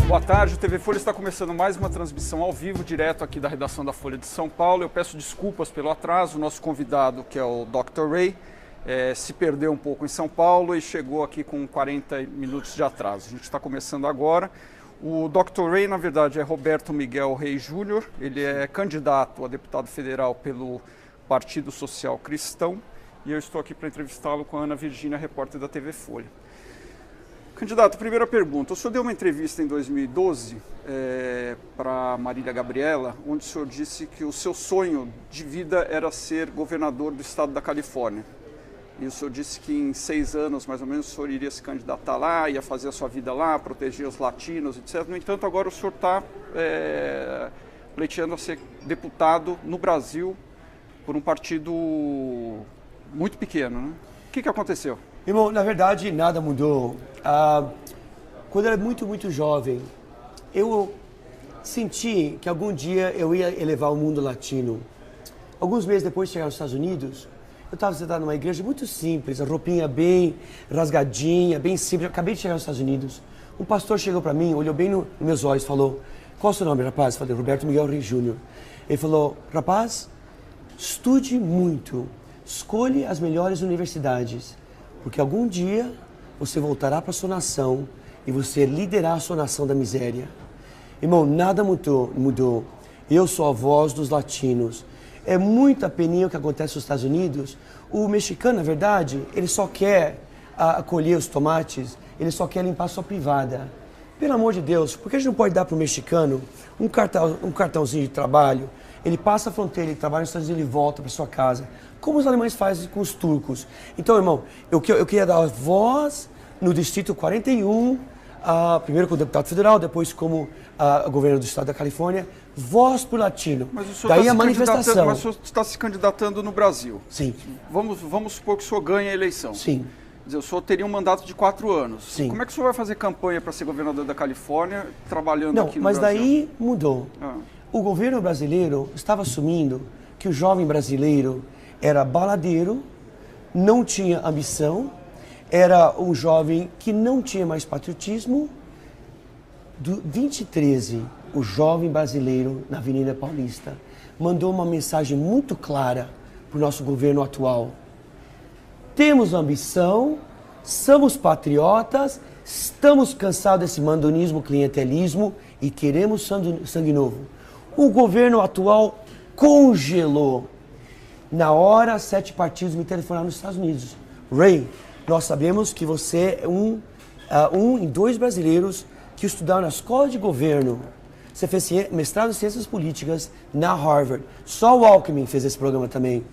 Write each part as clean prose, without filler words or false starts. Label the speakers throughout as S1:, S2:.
S1: Boa tarde, o TV Folha está começando mais uma transmissão ao vivo, direto aqui da redação da Folha de São Paulo. Eu peço desculpas pelo atraso, o nosso convidado, que é o Dr. Ray, se perdeu um pouco em São Paulo e chegou aqui com 40 minutos de atraso. A gente está começando agora. O Dr. Ray, na verdade, é Roberto Miguel Rey Júnior, ele é candidato a deputado federal pelo Partido Social Cristão e eu estou aqui para entrevistá-lo com a Ana Virgínia, repórter da TV Folha. Candidato, primeira pergunta. O senhor deu uma entrevista em 2012 para Marília Gabriela, onde o senhor disse que o seu sonho de vida era ser governador do estado da Califórnia. E o senhor disse que em 6 anos, mais ou menos, o senhor iria se candidatar lá, ia fazer a sua vida lá, proteger os latinos, etc. No entanto, agora o senhor está pleiteando a ser deputado no Brasil por um partido muito pequeno, né? O que aconteceu?
S2: Irmão, na verdade, nada mudou. Quando eu era muito jovem, eu senti que algum dia eu ia elevar o mundo latino. Alguns meses depois de chegar aos Estados Unidos, eu estava sentado numa igreja muito simples, a roupinha bem rasgadinha, bem simples. Eu acabei de chegar aos Estados Unidos. Um pastor chegou para mim, olhou bem nos meus olhos e falou: "Qual é o seu nome, rapaz?" Eu falei: "Roberto Miguel Rey Júnior." Ele falou: "Rapaz, estude muito, escolhe as melhores universidades, porque algum dia você voltará para a sua nação e você liderará a sua nação da miséria." Irmão, nada mudou. Eu sou a voz dos latinos. É muita peninha o que acontece nos Estados Unidos. O mexicano, na verdade, ele só quer colher os tomates, ele só quer limpar a sua privada. Pelo amor de Deus, por que a gente não pode dar para o mexicano um cartãozinho de trabalho? Ele passa a fronteira, ele trabalha nos Estados Unidos, ele volta para sua casa. Como os alemães fazem com os turcos. Então, irmão, eu queria dar voz no Distrito 41, primeiro como deputado federal, depois como governador do estado da Califórnia, voz para o latino.
S1: Mas o senhor
S2: daí a manifestação.
S1: Mas o senhor está se candidatando no Brasil.
S2: Sim.
S1: Vamos supor que o senhor ganha a eleição.
S2: Sim.
S1: Quer dizer, o senhor teria um mandato de 4 anos.
S2: Sim.
S1: Como é que o senhor vai fazer campanha para ser governador da Califórnia, trabalhando aqui no Brasil?
S2: Mas daí mudou. O governo brasileiro estava assumindo que o jovem brasileiro era baladeiro, não tinha ambição, era um jovem que não tinha mais patriotismo. Do 2013, o jovem brasileiro na Avenida Paulista mandou uma mensagem muito clara para o nosso governo atual. Temos ambição, somos patriotas, estamos cansados desse mandonismo, clientelismo e queremos sangue novo. O governo atual congelou. Na hora, 7 partidos me telefonaram nos Estados Unidos. Ray, nós sabemos que você é um em 2 brasileiros que estudaram na escola de governo. Você fez mestrado em ciências políticas na Harvard. Só o Alckmin fez esse programa também.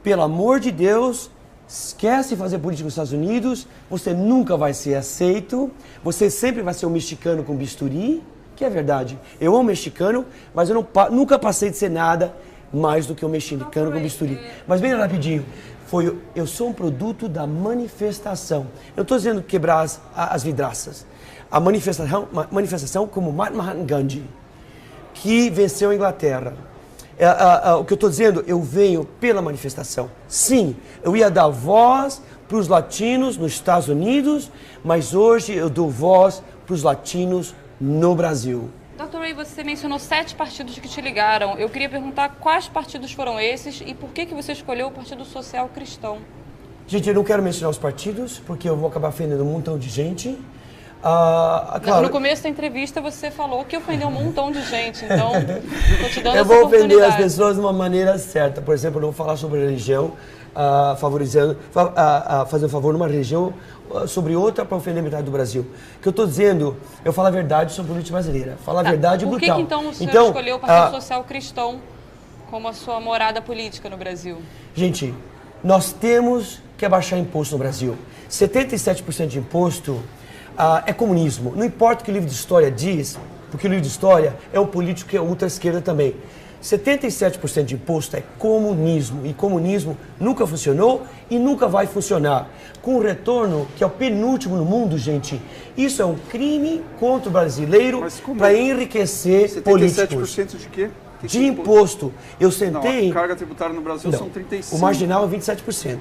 S2: Pelo amor de Deus, esquece de fazer política nos Estados Unidos, você nunca vai ser aceito, você sempre vai ser um mexicano com bisturi, que é verdade. Eu amo mexicano, mas eu nunca passei de ser nada mais do que um mexicano com bisturi. Mas bem rapidinho, eu sou um produto da manifestação. Eu não estou dizendo quebrar as vidraças. A manifestação como Mahatma Gandhi, que venceu a Inglaterra. O que eu estou dizendo, eu venho pela manifestação. Sim, eu ia dar voz para os latinos nos Estados Unidos, mas hoje eu dou voz para os latinos no Brasil.
S3: Dr. Ray, você mencionou 7 partidos que te ligaram. Eu queria perguntar quais partidos foram esses e por que você escolheu o Partido Social Cristão?
S2: Gente, eu não quero mencionar os partidos, porque eu vou acabar ofendendo um montão de gente. Claro.
S3: No começo da entrevista você falou que ofendeu um montão de gente, então estou te dando essa oportunidade.
S2: Eu vou ofender as pessoas de uma maneira certa. Por exemplo, eu não vou falar sobre religião, fazendo favor numa religião sobre outra para ofender metade do Brasil. O que eu estou dizendo, eu falo a verdade sobre a política brasileira. Falo a verdade
S3: brutal.
S2: Por que
S3: então o senhor escolheu o Partido Social Cristão como a sua morada política no Brasil?
S2: Gente, nós temos que abaixar imposto no Brasil. 77% de imposto é comunismo. Não importa o que o livro de história diz, porque o livro de história é um político que é ultra-esquerda também. 77% de imposto é comunismo, e comunismo nunca funcionou e nunca vai funcionar. Com o retorno, que é o penúltimo no mundo, gente, isso é um crime contra o brasileiro para enriquecer políticos.
S1: 77% de quê?
S2: De imposto. Eu sentei...
S1: Não, a carga tributária no Brasil são 35%.
S2: O marginal é 27%.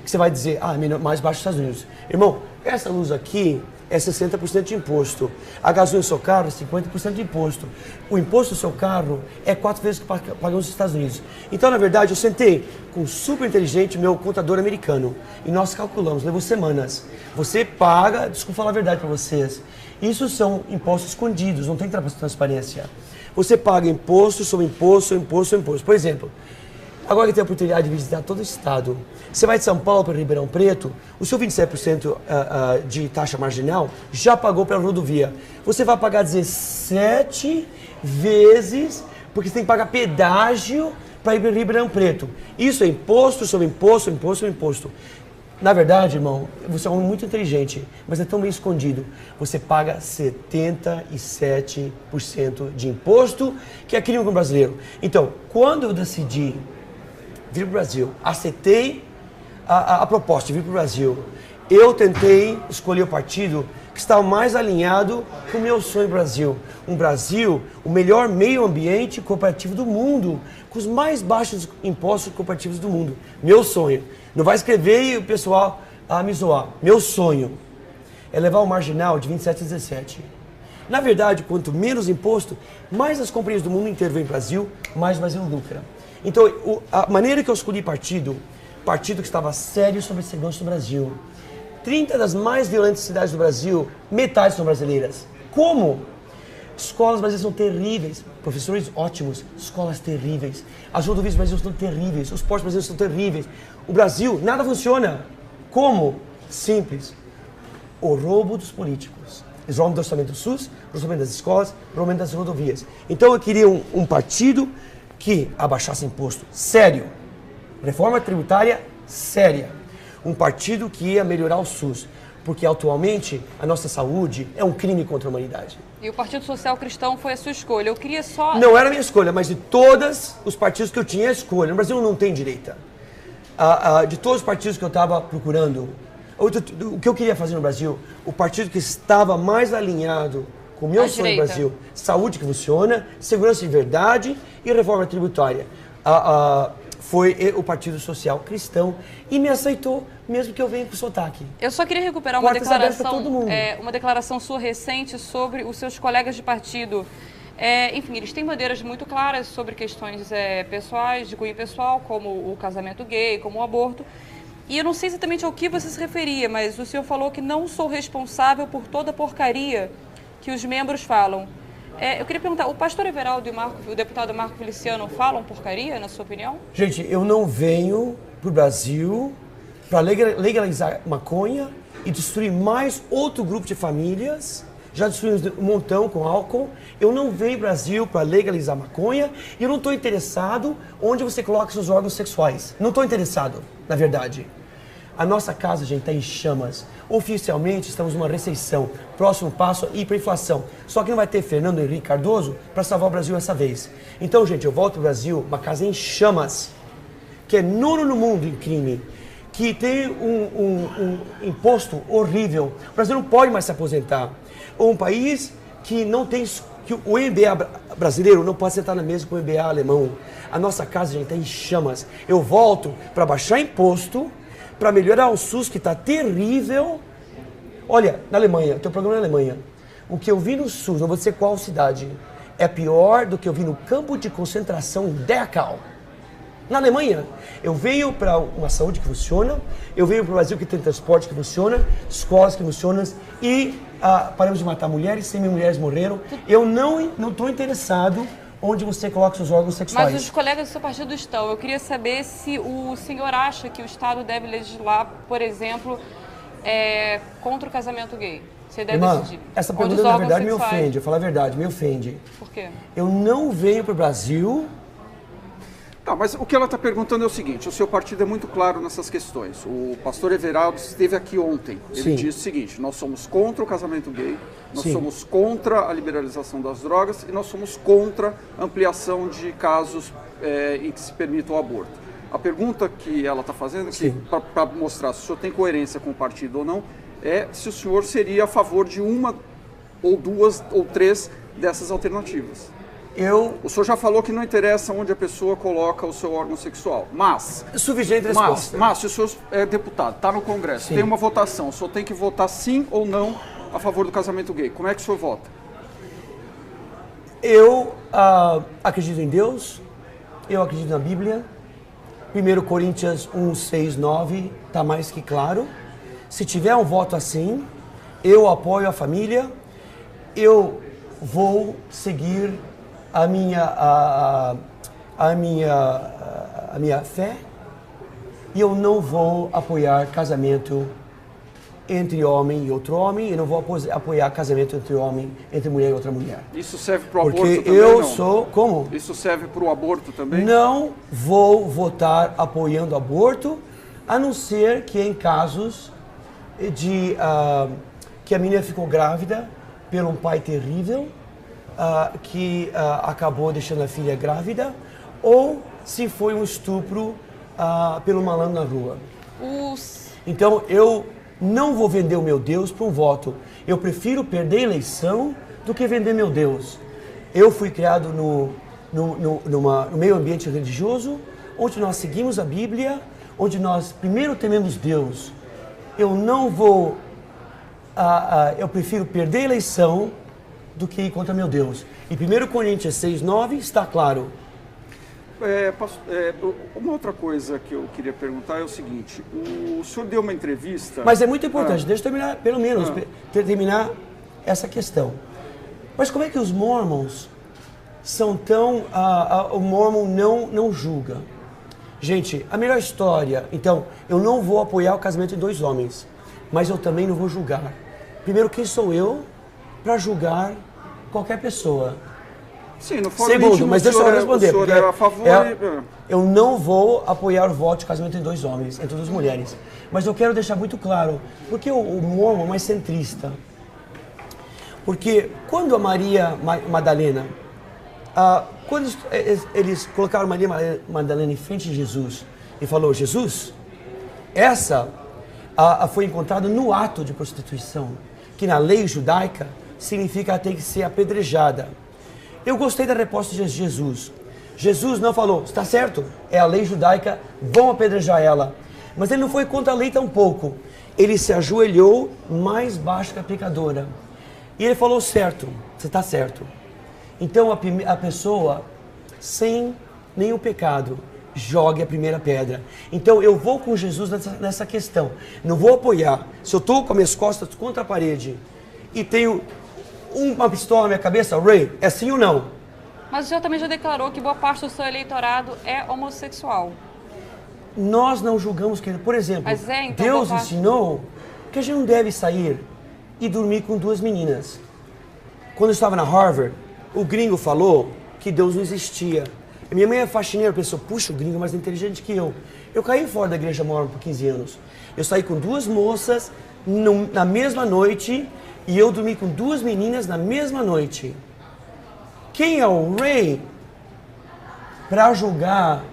S2: Que você vai dizer, mais baixo dos Estados Unidos. Irmão, essa luz aqui é 60% de imposto. A gasolina do seu carro é 50% de imposto. O imposto do seu carro é 4 vezes que pagamos nos Estados Unidos. Então, na verdade, eu sentei com um super inteligente, meu contador americano, e nós calculamos, levou semanas. Você paga, desculpa falar a verdade para vocês, isso são impostos escondidos, não tem transparência. Você paga imposto sobre imposto, sobre imposto, sobre imposto. Por exemplo, agora que tem a oportunidade de visitar todo o estado, você vai de São Paulo para Ribeirão Preto, o seu 27% de taxa marginal já pagou pela rodovia. Você vai pagar 17 vezes, porque você tem que pagar pedágio para ir para Ribeirão Preto. Isso é imposto sobre imposto, imposto sobre imposto. Na verdade, irmão, você é um homem muito inteligente, mas é tão bem escondido. Você paga 77% de imposto, que é crime com o brasileiro. Então, quando eu decidi vir para o Brasil, aceitei a proposta de vir para o Brasil, eu tentei escolher o partido que estava mais alinhado com o meu sonho Brasil. Um Brasil, o melhor meio ambiente cooperativo do mundo, com os mais baixos impostos cooperativos do mundo. Meu sonho. Não vai escrever e o pessoal me zoar. Meu sonho é levar o marginal de 27 a 17. Na verdade, quanto menos imposto, mais as companhias do mundo inteiro vêm para o Brasil, mais o Brasil lucra. Então, a maneira que eu escolhi partido que estava sério sobre a segurança do Brasil. 30 das mais violentas cidades do Brasil, metade são brasileiras. Como? Escolas brasileiras são terríveis, professores ótimos, escolas terríveis. As rodovias brasileiras são terríveis, os portos brasileiros são terríveis. O Brasil, nada funciona. Como? Simples. O roubo dos políticos. Eles roubam do orçamento do SUS, do orçamento das escolas, do orçamento das rodovias. Então eu queria um partido que abaixasse imposto sério. Reforma tributária séria. Um partido que ia melhorar o SUS. Porque atualmente a nossa saúde é um crime contra a humanidade.
S3: E o Partido Social Cristão foi a sua escolha. Eu queria só...
S2: Não era a minha escolha, mas de todos os partidos que eu tinha escolha. No Brasil não tem direita. De todos os partidos que eu estava procurando, o que eu queria fazer no Brasil, o partido que estava mais alinhado com o meu sonho no Brasil, saúde que funciona, segurança de verdade e reforma tributária. Foi o Partido Social Cristão e me aceitou, mesmo que eu venha com sotaque.
S3: Eu só queria recuperar uma declaração sua recente sobre os seus colegas de partido. Enfim, eles têm bandeiras muito claras sobre questões pessoais, de cunho pessoal, como o casamento gay, como o aborto. E eu não sei exatamente ao que você se referia, mas o senhor falou que não sou responsável por toda a porcaria que os membros falam. Eu queria perguntar, o pastor Everaldo e o deputado Marco Feliciano falam porcaria, na sua opinião?
S2: Gente, eu não venho para o Brasil para legalizar maconha e destruir mais outro grupo de famílias. Já destruímos um montão com álcool. Eu não venho para o Brasil para legalizar maconha e eu não estou interessado onde você coloca seus órgãos sexuais. Não estou interessado, na verdade. A nossa casa, gente, está em chamas. Oficialmente, estamos numa recessão. Próximo passo, hiperinflação. Só que não vai ter Fernando Henrique Cardoso para salvar o Brasil essa vez. Então, gente, eu volto ao Brasil, uma casa em chamas, que é nono no mundo em crime, que tem um imposto horrível. O Brasil não pode mais se aposentar. Um país que não tem... que o MBA brasileiro não pode sentar na mesa com o MBA alemão. A nossa casa, gente, está em chamas. Eu volto para baixar imposto, para melhorar o SUS, que está terrível. Olha, na Alemanha, tem um programa na Alemanha. O que eu vi no SUS, não vou dizer qual cidade, é pior do que eu vi no campo de concentração Dachau. Na Alemanha, eu venho para uma saúde que funciona, eu venho para o Brasil que tem transporte que funciona, escolas que funcionam e paramos de matar mulheres, 100 mil mulheres morreram. Eu não estou interessado onde você coloca seus órgãos sexuais.
S3: Mas os colegas do seu partido estão. Eu queria saber se o senhor acha que o Estado deve legislar, por exemplo, contra o casamento gay. Você deve decidir.
S2: Essa pergunta, na verdade, me ofende. Eu falo a verdade, me ofende.
S3: Por quê?
S2: Eu não venho para o Brasil...
S1: Tá, mas o que ela está perguntando é o seguinte, o seu partido é muito claro nessas questões. O pastor Everaldo esteve aqui ontem. Ele disse o seguinte, nós somos contra o casamento gay, nós somos contra a liberalização das drogas e nós somos contra a ampliação de casos em que se permita o aborto. A pergunta que ela está fazendo, para mostrar se o senhor tem coerência com o partido ou não, é se o senhor seria a favor de uma ou duas ou três dessas alternativas. O senhor já falou que não interessa onde a pessoa coloca o seu órgão sexual, mas...
S2: Suficiente resposta.
S1: Mas se o senhor é deputado, está no Congresso, tem uma votação, o senhor tem que votar sim ou não a favor do casamento gay. Como é que o senhor vota?
S2: Eu acredito em Deus, eu acredito na Bíblia. 1 Coríntios 1, 6, 9, está mais que claro. Se tiver um voto assim, eu apoio a família, eu vou seguir a minha fé e eu não vou apoiar casamento entre homem e outro homem, e não vou apoiar casamento entre mulher e outra mulher.
S1: Isso serve para o aborto
S2: também?
S1: Porque
S2: eu sou... Como?
S1: Isso serve para o aborto também?
S2: Não vou votar apoiando aborto, a não ser que em casos de que a menina ficou grávida por um pai terrível, que acabou deixando a filha grávida, ou se foi um estupro pelo malandro na rua. Então eu não vou vender o meu Deus para um voto. Eu prefiro perder a eleição do que vender meu Deus. Eu fui criado no meio ambiente religioso, onde nós seguimos a Bíblia, onde nós primeiro tememos Deus. Eu não vou... eu prefiro perder a eleição do que ir contra meu Deus. E 1 Coríntios 6, 9 está claro.
S1: Uma outra coisa que eu queria perguntar é o seguinte, o senhor deu uma entrevista...
S2: Mas é muito importante, deixa eu terminar, pelo menos, terminar essa questão. Mas como é que os mormons são tão... o mormon não julga? Gente, a melhor história... Então, eu não vou apoiar o casamento de dois homens, mas eu também não vou julgar. Primeiro, quem sou eu para julgar qualquer pessoa?
S1: Sim, no foro
S2: Segundo,
S1: íntimo,
S2: mas deixa eu responder.
S1: O senhor é a favor
S2: eu não vou apoiar o voto de casamento entre dois homens, entre duas mulheres. Mas eu quero deixar muito claro, porque o mormon é mais centrista. Porque quando a Maria Madalena, quando eles colocaram Maria Madalena em frente de Jesus e falou, Jesus, essa foi encontrada no ato de prostituição, que na lei judaica significa ela tem que ser apedrejada. Eu gostei da resposta de Jesus. Jesus não falou, está certo, é a lei judaica, vão apedrejar ela. Mas ele não foi contra a lei tampouco. Ele se ajoelhou mais baixo que a pecadora. E ele falou, certo, você está certo. Então a pessoa, sem nenhum pecado, jogue a primeira pedra. Então eu vou com Jesus nessa questão. Não vou apoiar. Se eu estou com as minhas costas contra a parede e tenho uma pistola na minha cabeça, Ray, é sim ou não?
S3: Mas o senhor também já declarou que boa parte do seu eleitorado é homossexual.
S2: Nós não julgamos que... Por exemplo, então, Deus ensinou que a gente não deve sair e dormir com duas meninas. Quando eu estava na Harvard, o gringo falou que Deus não existia. A minha mãe é faxineira, pensou, puxa, o gringo é mais inteligente que eu. Eu caí fora da igreja mormon por 15 anos. Eu saí com duas moças na mesma noite e eu dormi com duas meninas na mesma noite. Quem é o Ray para julgar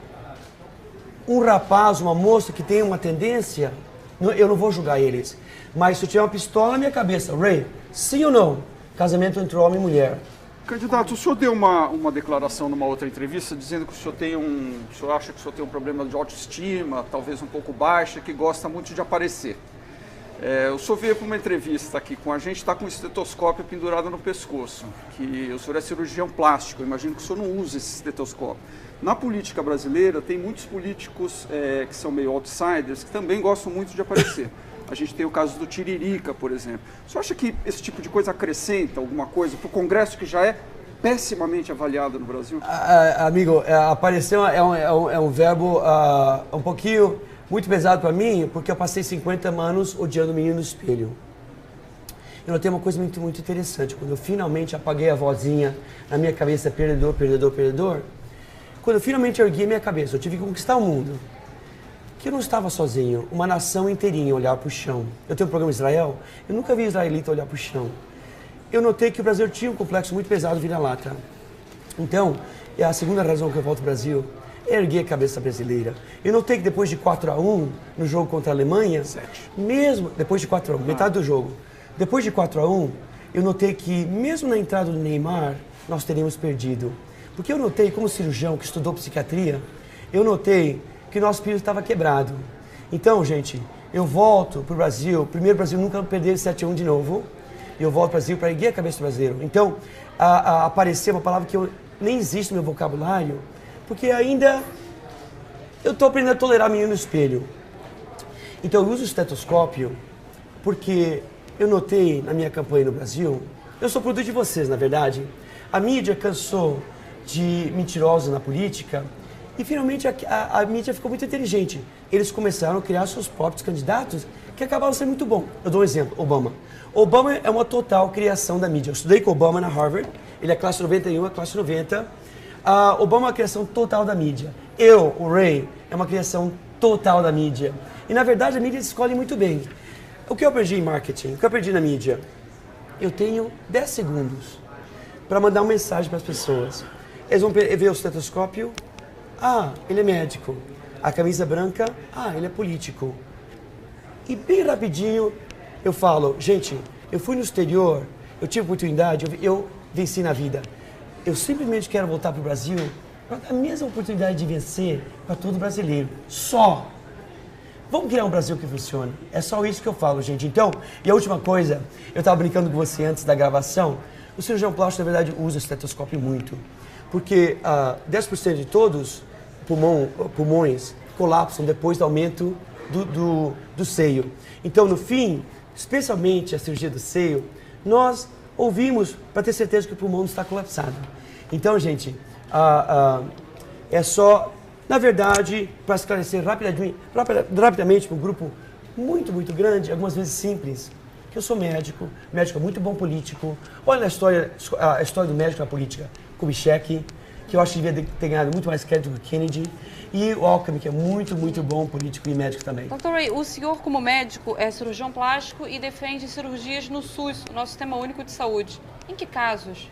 S2: um rapaz, uma moça que tem uma tendência? Eu não vou julgar eles. Mas se eu tiver uma pistola na minha cabeça, Ray, sim ou não? Casamento entre homem e mulher.
S1: Candidato, o senhor deu uma declaração numa outra entrevista dizendo que o senhor acha que o senhor tem um problema de autoestima, talvez um pouco baixa, que gosta muito de aparecer. O senhor veio para uma entrevista aqui com a gente, está com um estetoscópio pendurado no pescoço, que o senhor é cirurgião plástico, eu imagino que o senhor não usa esse estetoscópio. Na política brasileira, tem muitos políticos que são meio outsiders, que também gostam muito de aparecer. A gente tem o caso do Tiririca, por exemplo. O senhor acha que esse tipo de coisa acrescenta alguma coisa para o Congresso, que já é pessimamente avaliado no Brasil?
S2: Amigo, aparecer é um verbo um pouquinho... muito pesado para mim, porque eu passei 50 anos odiando o menino no espelho. Eu notei uma coisa muito, muito interessante. Quando eu finalmente apaguei a vozinha na minha cabeça, perdedor, perdedor, perdedor, quando eu finalmente ergui a minha cabeça, eu tive que conquistar o mundo. Que eu não estava sozinho, uma nação inteirinha olhar para o chão. Eu tenho um programa em Israel, eu nunca vi israelita olhar para o chão. Eu notei que o Brasil tinha um complexo muito pesado vira-lata. Então, é a segunda razão que eu volto ao Brasil. Erguei a cabeça brasileira. Eu notei que depois de 4-1 no jogo contra a Alemanha, mesmo depois de 4-1, metade do jogo, depois de 4-1, eu notei que mesmo na entrada do Neymar, nós teríamos perdido. Porque eu notei, como cirurgião que estudou psiquiatria, eu notei que o nosso espírito estava quebrado. Então, gente, eu volto para o Brasil, primeiro o Brasil nunca perder 7-1 de novo, e eu volto para o Brasil para erguer a cabeça do brasileiro. Então, aparecer uma palavra que nem existe no meu vocabulário, porque ainda eu estou aprendendo a tolerar menino no espelho. Então, eu uso o estetoscópio porque eu notei na minha campanha no Brasil, eu sou produto de vocês, na verdade, a mídia cansou de mentirosos na política e finalmente a mídia ficou muito inteligente. Eles começaram a criar seus próprios candidatos que acabaram sendo muito bons. Eu dou um exemplo, Obama. Obama é uma total criação da mídia. Eu estudei com Obama na Harvard, ele é classe 91, é classe 90. Obama é uma criação total da mídia. Eu, o Ray, é uma criação total da mídia. E na verdade a mídia escolhe muito bem. O que eu aprendi em marketing, o que eu aprendi na mídia? Eu tenho 10 segundos para mandar uma mensagem para as pessoas. Eles vão ver o estetoscópio, ele é médico. A camisa branca, ele é político. E bem rapidinho eu falo, gente, eu fui no exterior, eu tive oportunidade, eu venci na vida. Eu simplesmente quero voltar para o Brasil para dar a mesma oportunidade de vencer para todo brasileiro. Só. Vamos criar um Brasil que funcione. É só isso que eu falo, gente. Então, e a última coisa, eu estava brincando com você antes da gravação, o cirurgião plástico, na verdade, usa o estetoscópio muito. Porque 10% de todos pulmões colapsam depois do aumento do seio. Então, no fim, especialmente a cirurgia do seio, nós ouvimos para ter certeza que o pulmão não está colapsado. Então, gente, é só, na verdade, para esclarecer rapidamente para um grupo muito, muito grande, algumas vezes simples, que eu sou médico é muito bom político. Olha a história do médico na política, Kubitschek, que eu acho que devia ter ganhado muito mais crédito do que Kennedy, e o Alckmin, que é muito, muito bom político e médico também.
S3: Dr. Ray, o senhor como médico é cirurgião plástico e defende cirurgias no SUS, nosso Sistema Único de Saúde. Em que casos?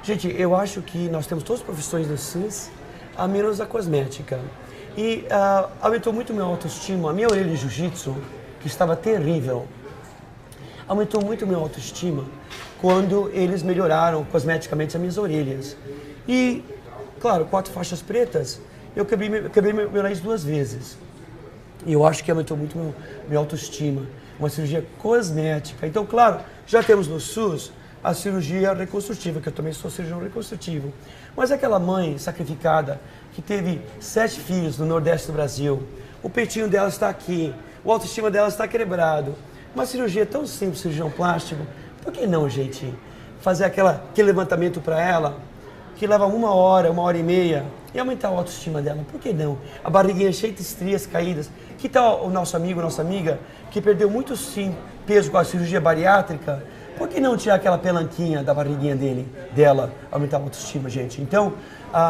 S2: Gente, eu acho que nós temos todas as profissões no SUS, a menos a cosmética. E aumentou muito minha autoestima, a minha orelha de jiu-jitsu, que estava terrível, aumentou muito minha autoestima quando eles melhoraram cosmeticamente as minhas orelhas. E, claro, 4 faixas pretas, eu quebrei meu nariz 2 vezes. E eu acho que aumentou muito minha autoestima. Uma cirurgia cosmética. Então, claro, já temos no SUS a cirurgia reconstrutiva, que eu também sou cirurgião reconstrutivo. Mas aquela mãe sacrificada que teve 7 filhos no Nordeste do Brasil, o peitinho dela está aqui, o autoestima dela está quebrado. Uma cirurgia tão simples, cirurgião plástico, por que não, gente, fazer aquele levantamento para ela, que leva 1 hora, 1 hora e meia, e aumentar a autoestima dela? Por que não? A barriguinha cheia de estrias caídas. Que tal o nosso amigo, nossa amiga, que perdeu muito sim peso com a cirurgia bariátrica? Por que não tirar aquela pelanquinha da barriguinha dela, aumentar a autoestima, gente? Então,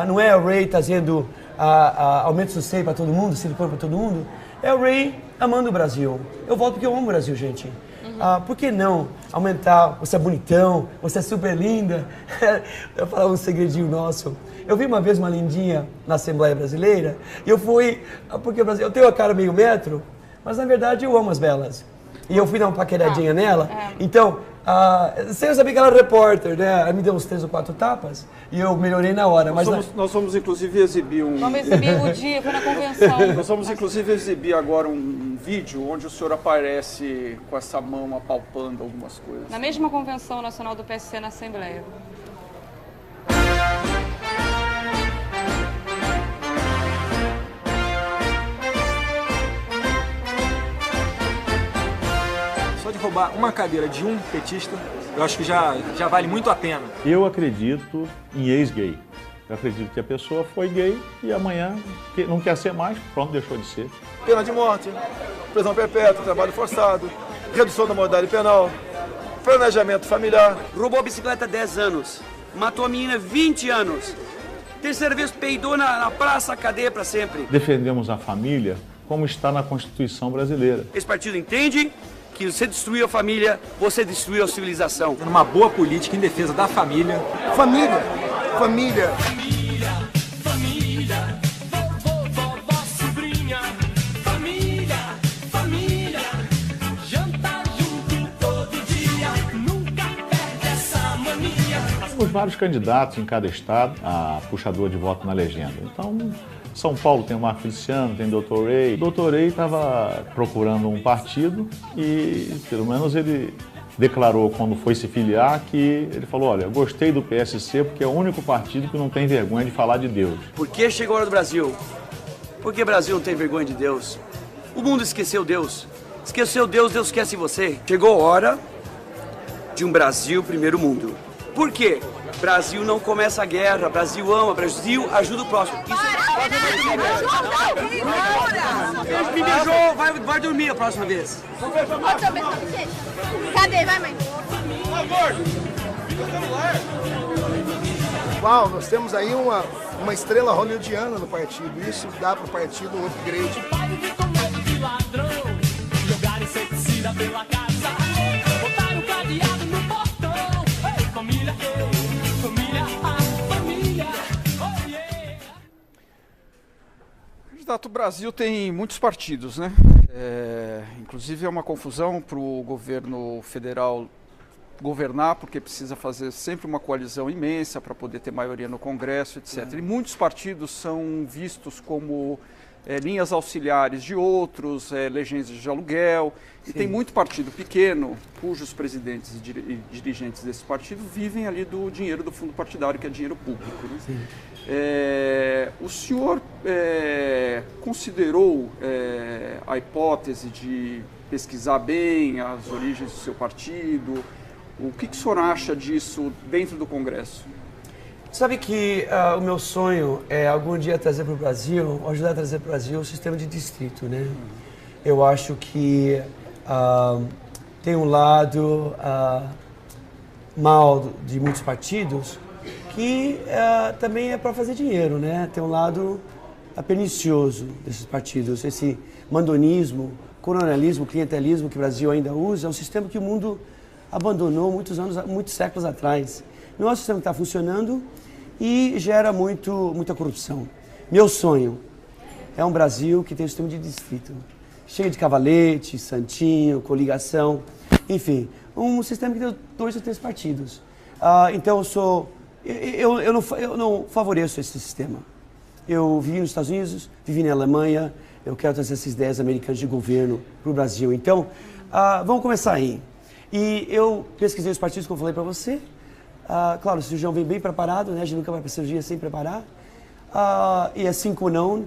S2: não é o Ray trazendo aumento do seio para todo mundo, silicone para todo mundo, é o Ray amando o Brasil. Eu volto porque eu amo o Brasil, gente. Por que não aumentar? Você é bonitão, você é super linda. Eu vou falar um segredinho nosso. Eu vi uma vez uma lindinha na Assembleia Brasileira e eu fui, porque eu tenho a cara meio metro, mas na verdade eu amo as belas. E eu fui dar uma paqueradinha nela. Então, sem eu saber que ela era repórter, né? Ela me deu uns 3 ou 4 tapas e eu melhorei na hora.
S1: Nós vamos inclusive exibir um...
S3: Vamos exibir o dia, foi na convenção.
S1: Nós vamos inclusive exibir agora um vídeo onde o senhor aparece com essa mão apalpando algumas coisas.
S3: Na mesma convenção nacional do PSC na Assembleia.
S4: Só de roubar uma cadeira de um petista, eu acho que já vale muito a pena.
S5: Eu acredito em ex-gay. Eu acredito que a pessoa foi gay e amanhã não quer ser mais, pronto, deixou de ser.
S6: Pena de morte, prisão perpétua, trabalho forçado, redução da modalidade penal, planejamento familiar.
S7: Roubou a bicicleta 10 anos, matou a menina 20 anos. Terceira vez peidou na praça, cadeia para sempre.
S5: Defendemos a família como está na Constituição brasileira.
S7: Esse partido entende que você destruiu a família, você destruiu a civilização.
S4: Uma boa política em defesa da família.
S6: Família, família.
S8: Vovó, sobrinha, família, jantar junto todo dia, nunca perde essa mania.
S5: temos vários candidatos em cada estado a puxador de voto na legenda. Então, São Paulo tem o Marco Feliciano, tem o Dr. Ray. O Dr. Ray estava procurando um partido e, pelo menos, ele declarou quando foi se filiar que ele falou, olha, eu gostei do PSC porque é o único partido que não tem vergonha de falar de Deus.
S7: Por que chegou a hora do Brasil? Porque o Brasil não tem vergonha de Deus. O mundo esqueceu Deus. Esqueceu Deus, Deus esquece você. Chegou a hora de um Brasil primeiro mundo. Por quê? Brasil não começa a guerra, Brasil ama, Brasil ajuda o próximo. Isso é... Me beijou, vai dormir a próxima vez.
S9: Cadê? Vai, mãe.
S6: Por favor, fica no celular. Uau, nós temos aí uma estrela hollywoodiana no partido. Isso dá para o partido um upgrade.
S1: O Brasil tem muitos partidos, né? Inclusive é uma confusão para o governo federal governar, porque precisa fazer sempre uma coalizão imensa para poder ter maioria no Congresso, etc. E muitos partidos são vistos como linhas auxiliares de outros, legendas de aluguel. E tem muito partido pequeno, cujos presidentes e dirigentes desse partido vivem ali do dinheiro do fundo partidário, que é dinheiro público, né? O senhor considerou a hipótese de pesquisar bem as origens do seu partido? O que o senhor acha disso dentro do Congresso?
S2: Sabe que o meu sonho é algum dia trazer para o Brasil, ajudar a trazer para o Brasil o sistema de distrito, né? Eu acho que tem um lado mal de muitos partidos que também é para fazer dinheiro, né? Tem um lado pernicioso desses partidos, esse mandonismo, colonialismo, clientelismo que o Brasil ainda usa, é um sistema que o mundo abandonou muitos séculos atrás. Não é um sistema que está funcionando e gera muita corrupção. Meu sonho é um Brasil que tem um sistema de distrito, cheio de cavalete, santinho, coligação, enfim, um sistema que tem 2 ou 3 partidos. Então eu não favoreço esse sistema. Eu vivi nos Estados Unidos, vivi na Alemanha, eu quero trazer essas ideias americanas de governo para o Brasil. Então, vamos começar aí. E eu pesquisei os partidos, como eu falei para você. Claro, o cirurgião vem bem preparado, né? A gente nunca vai para a cirurgia sem preparar. E assim como não,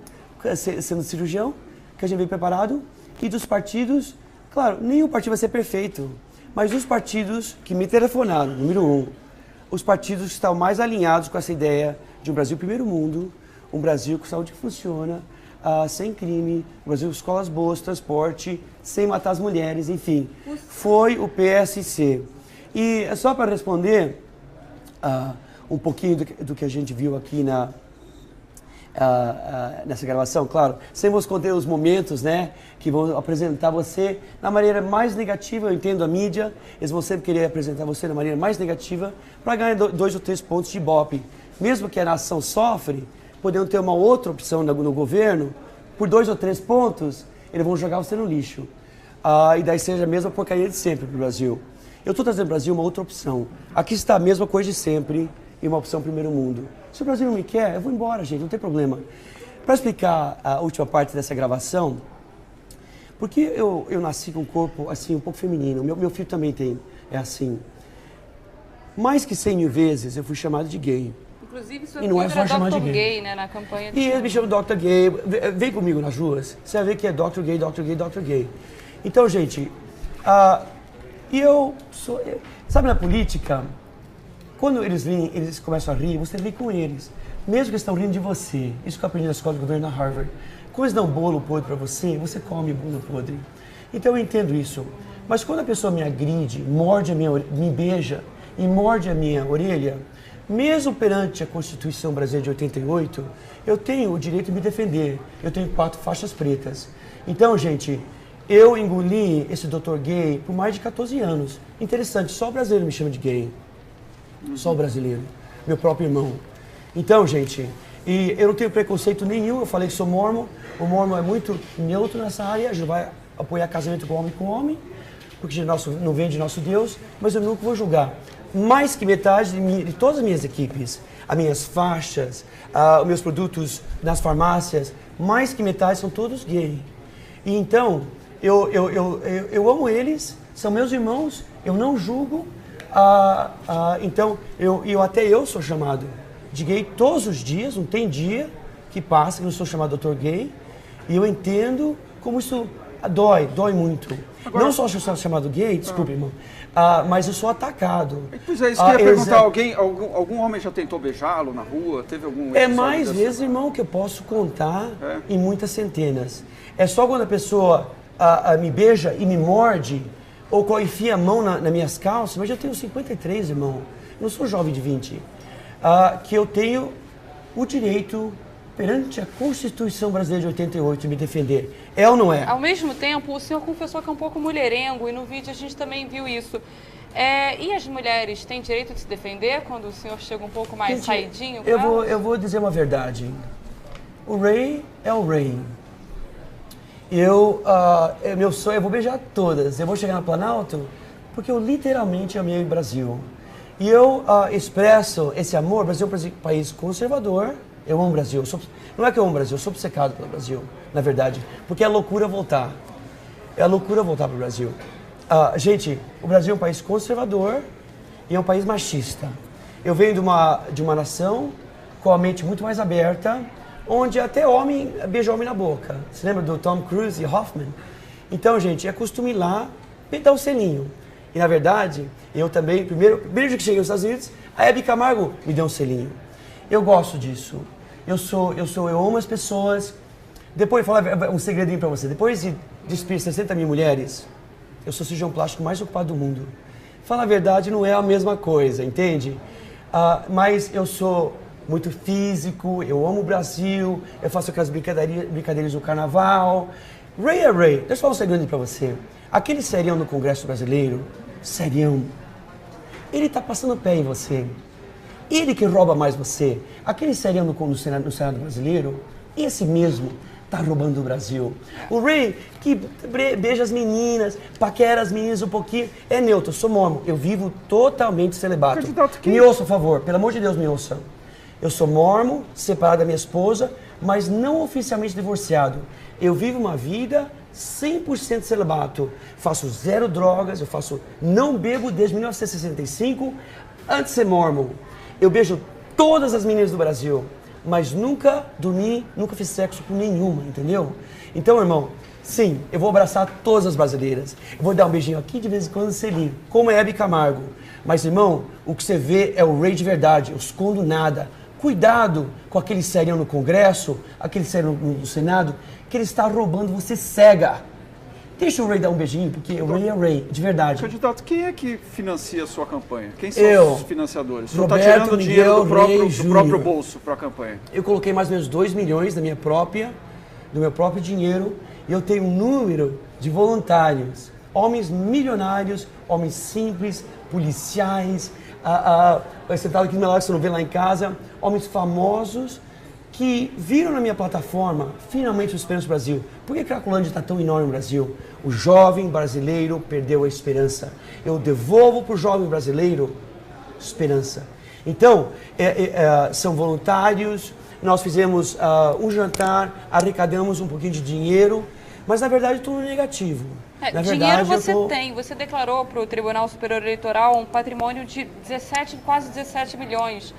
S2: sendo cirurgião, que a gente vem preparado. E dos partidos, claro, nenhum partido vai ser perfeito, mas os partidos que me telefonaram, número 1, os partidos que estão mais alinhados com essa ideia de um Brasil primeiro mundo, um Brasil com saúde que funciona, sem crime, um Brasil com escolas boas, transporte, sem matar as mulheres, enfim, foi o PSC. E só para responder um pouquinho do que a gente viu aqui nessa gravação, claro, sem vos conter os momentos, né, que vão apresentar você na maneira mais negativa. Eu entendo a mídia, eles vão sempre querer apresentar você na maneira mais negativa para ganhar 2 ou 3 pontos de ibope. Mesmo que a nação sofre, podendo ter uma outra opção no governo, por 2 ou 3 pontos, eles vão jogar você no lixo. E daí seja a mesma porcaria de sempre para o Brasil. Eu estou trazendo para o Brasil uma outra opção. Aqui está a mesma coisa de sempre e uma opção primeiro mundo. Se o Brasil não me quer, eu vou embora, gente, não tem problema. Para explicar a última parte dessa gravação, porque eu nasci com um corpo assim, um pouco feminino, meu filho também é assim. Mais que 100 mil vezes eu fui chamado de gay.
S3: Inclusive,
S2: e não é só chamar de
S3: gay, né, na campanha.
S2: E eles me chamam de Dr. Gay, vem comigo nas ruas, você vai ver que é Dr. Gay, Dr. Gay, Dr. Gay. Então, gente, sabe, na política, quando eles começam a rir, você ri com eles. Mesmo que eles estão rindo de você. Isso que eu aprendi na escola de governo na Harvard. Quando eles dão bolo podre para você, você come bolo podre. Então eu entendo isso. Mas quando a pessoa me agride, me beija e morde a minha orelha, mesmo perante a Constituição Brasileira de 88, eu tenho o direito de me defender. Eu tenho 4 faixas pretas. Então, gente, eu engoli esse Dr. Gay por mais de 14 anos. Interessante, só o brasileiro me chama de gay. Só o brasileiro. Meu próprio irmão. Então, gente, e eu não tenho preconceito nenhum. Eu falei que sou mormon. O mormon é muito neutro nessa área. A gente vai apoiar casamento com homem, porque não vem de nosso Deus, mas eu nunca vou julgar. Mais que metade de todas as minhas equipes, as minhas faixas, os meus produtos nas farmácias, mais que metade são todos gay. E então, eu amo eles, são meus irmãos, eu não julgo. Então, até eu sou chamado de gay todos os dias, não tem dia que passa que eu não sou chamado doutor gay. E eu entendo como isso dói muito. Agora, não só sou chamado gay, desculpe, irmão, mas eu sou atacado.
S1: Pois é, isso que eu ia perguntar, algum homem já tentou beijá-lo na rua? Teve algum
S2: É mais vezes, irmão, que eu posso contar em muitas centenas. É só quando a pessoa me beija e me morde, ou enfia a mão nas minhas calças, mas eu tenho 53, irmão, eu não sou jovem de 20, que eu tenho o direito perante a Constituição Brasileira de 88 de me defender. É ou não é?
S3: Ao mesmo tempo, o senhor confessou que é um pouco mulherengo, e no vídeo a gente também viu isso. E as mulheres têm direito de se defender quando o senhor chega um pouco mais saidinho?
S2: Eu vou dizer uma verdade. O Ray é o Ray. Meu sonho, eu vou beijar todas. Eu vou chegar no Planalto porque eu literalmente amei o Brasil. E eu expresso esse amor. O Brasil é um país conservador. Eu amo o Brasil. Não é que eu amo o Brasil, eu sou obcecado pelo Brasil, na verdade. Porque é loucura voltar. É loucura voltar para o Brasil. Gente, o Brasil é um país conservador e é um país machista. Eu venho de uma nação com a mente muito mais aberta, onde até homem beija homem na boca. Você lembra do Tom Cruise e Hoffman? Então, gente, é costume ir lá e dar um selinho. E, na verdade, eu também, primeiro dia que cheguei nos Estados Unidos, a Hebe Camargo me deu um selinho. Eu gosto disso. Eu amo as pessoas. Depois, vou falar um segredinho pra você. Depois de despir 60 mil mulheres, eu sou o cirurgião plástico mais ocupado do mundo. Falar a verdade, não é a mesma coisa, entende? Mas eu sou muito físico, eu amo o Brasil, eu faço aquelas brincadeiras do carnaval. Ray é Ray. Deixa eu falar um segredo pra você. Aquele serião no Congresso Brasileiro, serião, ele tá passando pé em você. Ele que rouba mais você. Aquele serião no Senado Brasileiro, esse mesmo tá roubando o Brasil. O Ray, que beija as meninas, paquera as meninas um pouquinho, é neutro, eu sou mormon, eu vivo totalmente celibato. Me ouça, por favor, pelo amor de Deus, me ouça. Eu sou mormon, separado da minha esposa, mas não oficialmente divorciado. Eu vivo uma vida 100% celibato. Faço 0 drogas, não bebo desde 1965, antes de ser mormon. Eu beijo todas as meninas do Brasil, mas nunca dormi, nunca fiz sexo com nenhuma, entendeu? Então, irmão, sim, eu vou abraçar todas as brasileiras. Eu vou dar um beijinho aqui de vez em quando, selinho, como é Hebe Camargo. Mas, irmão, o que você vê é o Ray de verdade, eu escondo nada. Cuidado com aquele serião no Congresso, aquele serião no Senado, que ele está roubando você cega. Deixa o Ray dar um beijinho, porque o Ray é Ray, de verdade.
S1: Candidato, quem é que financia a sua campanha? Quem são os financiadores? Você está tirando dinheiro do próprio bolso para a campanha?
S2: Eu coloquei mais ou menos 2 milhões do meu próprio dinheiro, e eu tenho um número de voluntários, homens milionários, homens simples, policiais, sentado aqui no meu lado, que você não vê lá em casa, homens famosos, que viram na minha plataforma, finalmente, o Esperança Brasil. Por que Cracolândia está tão enorme no Brasil? O jovem brasileiro perdeu a esperança. Eu devolvo para o jovem brasileiro esperança. Então, são voluntários, nós fizemos um jantar, arrecadamos um pouquinho de dinheiro, mas na verdade tudo negativo. Na
S3: dinheiro você tem, você declarou para o Tribunal Superior Eleitoral um patrimônio de quase 17 milhões.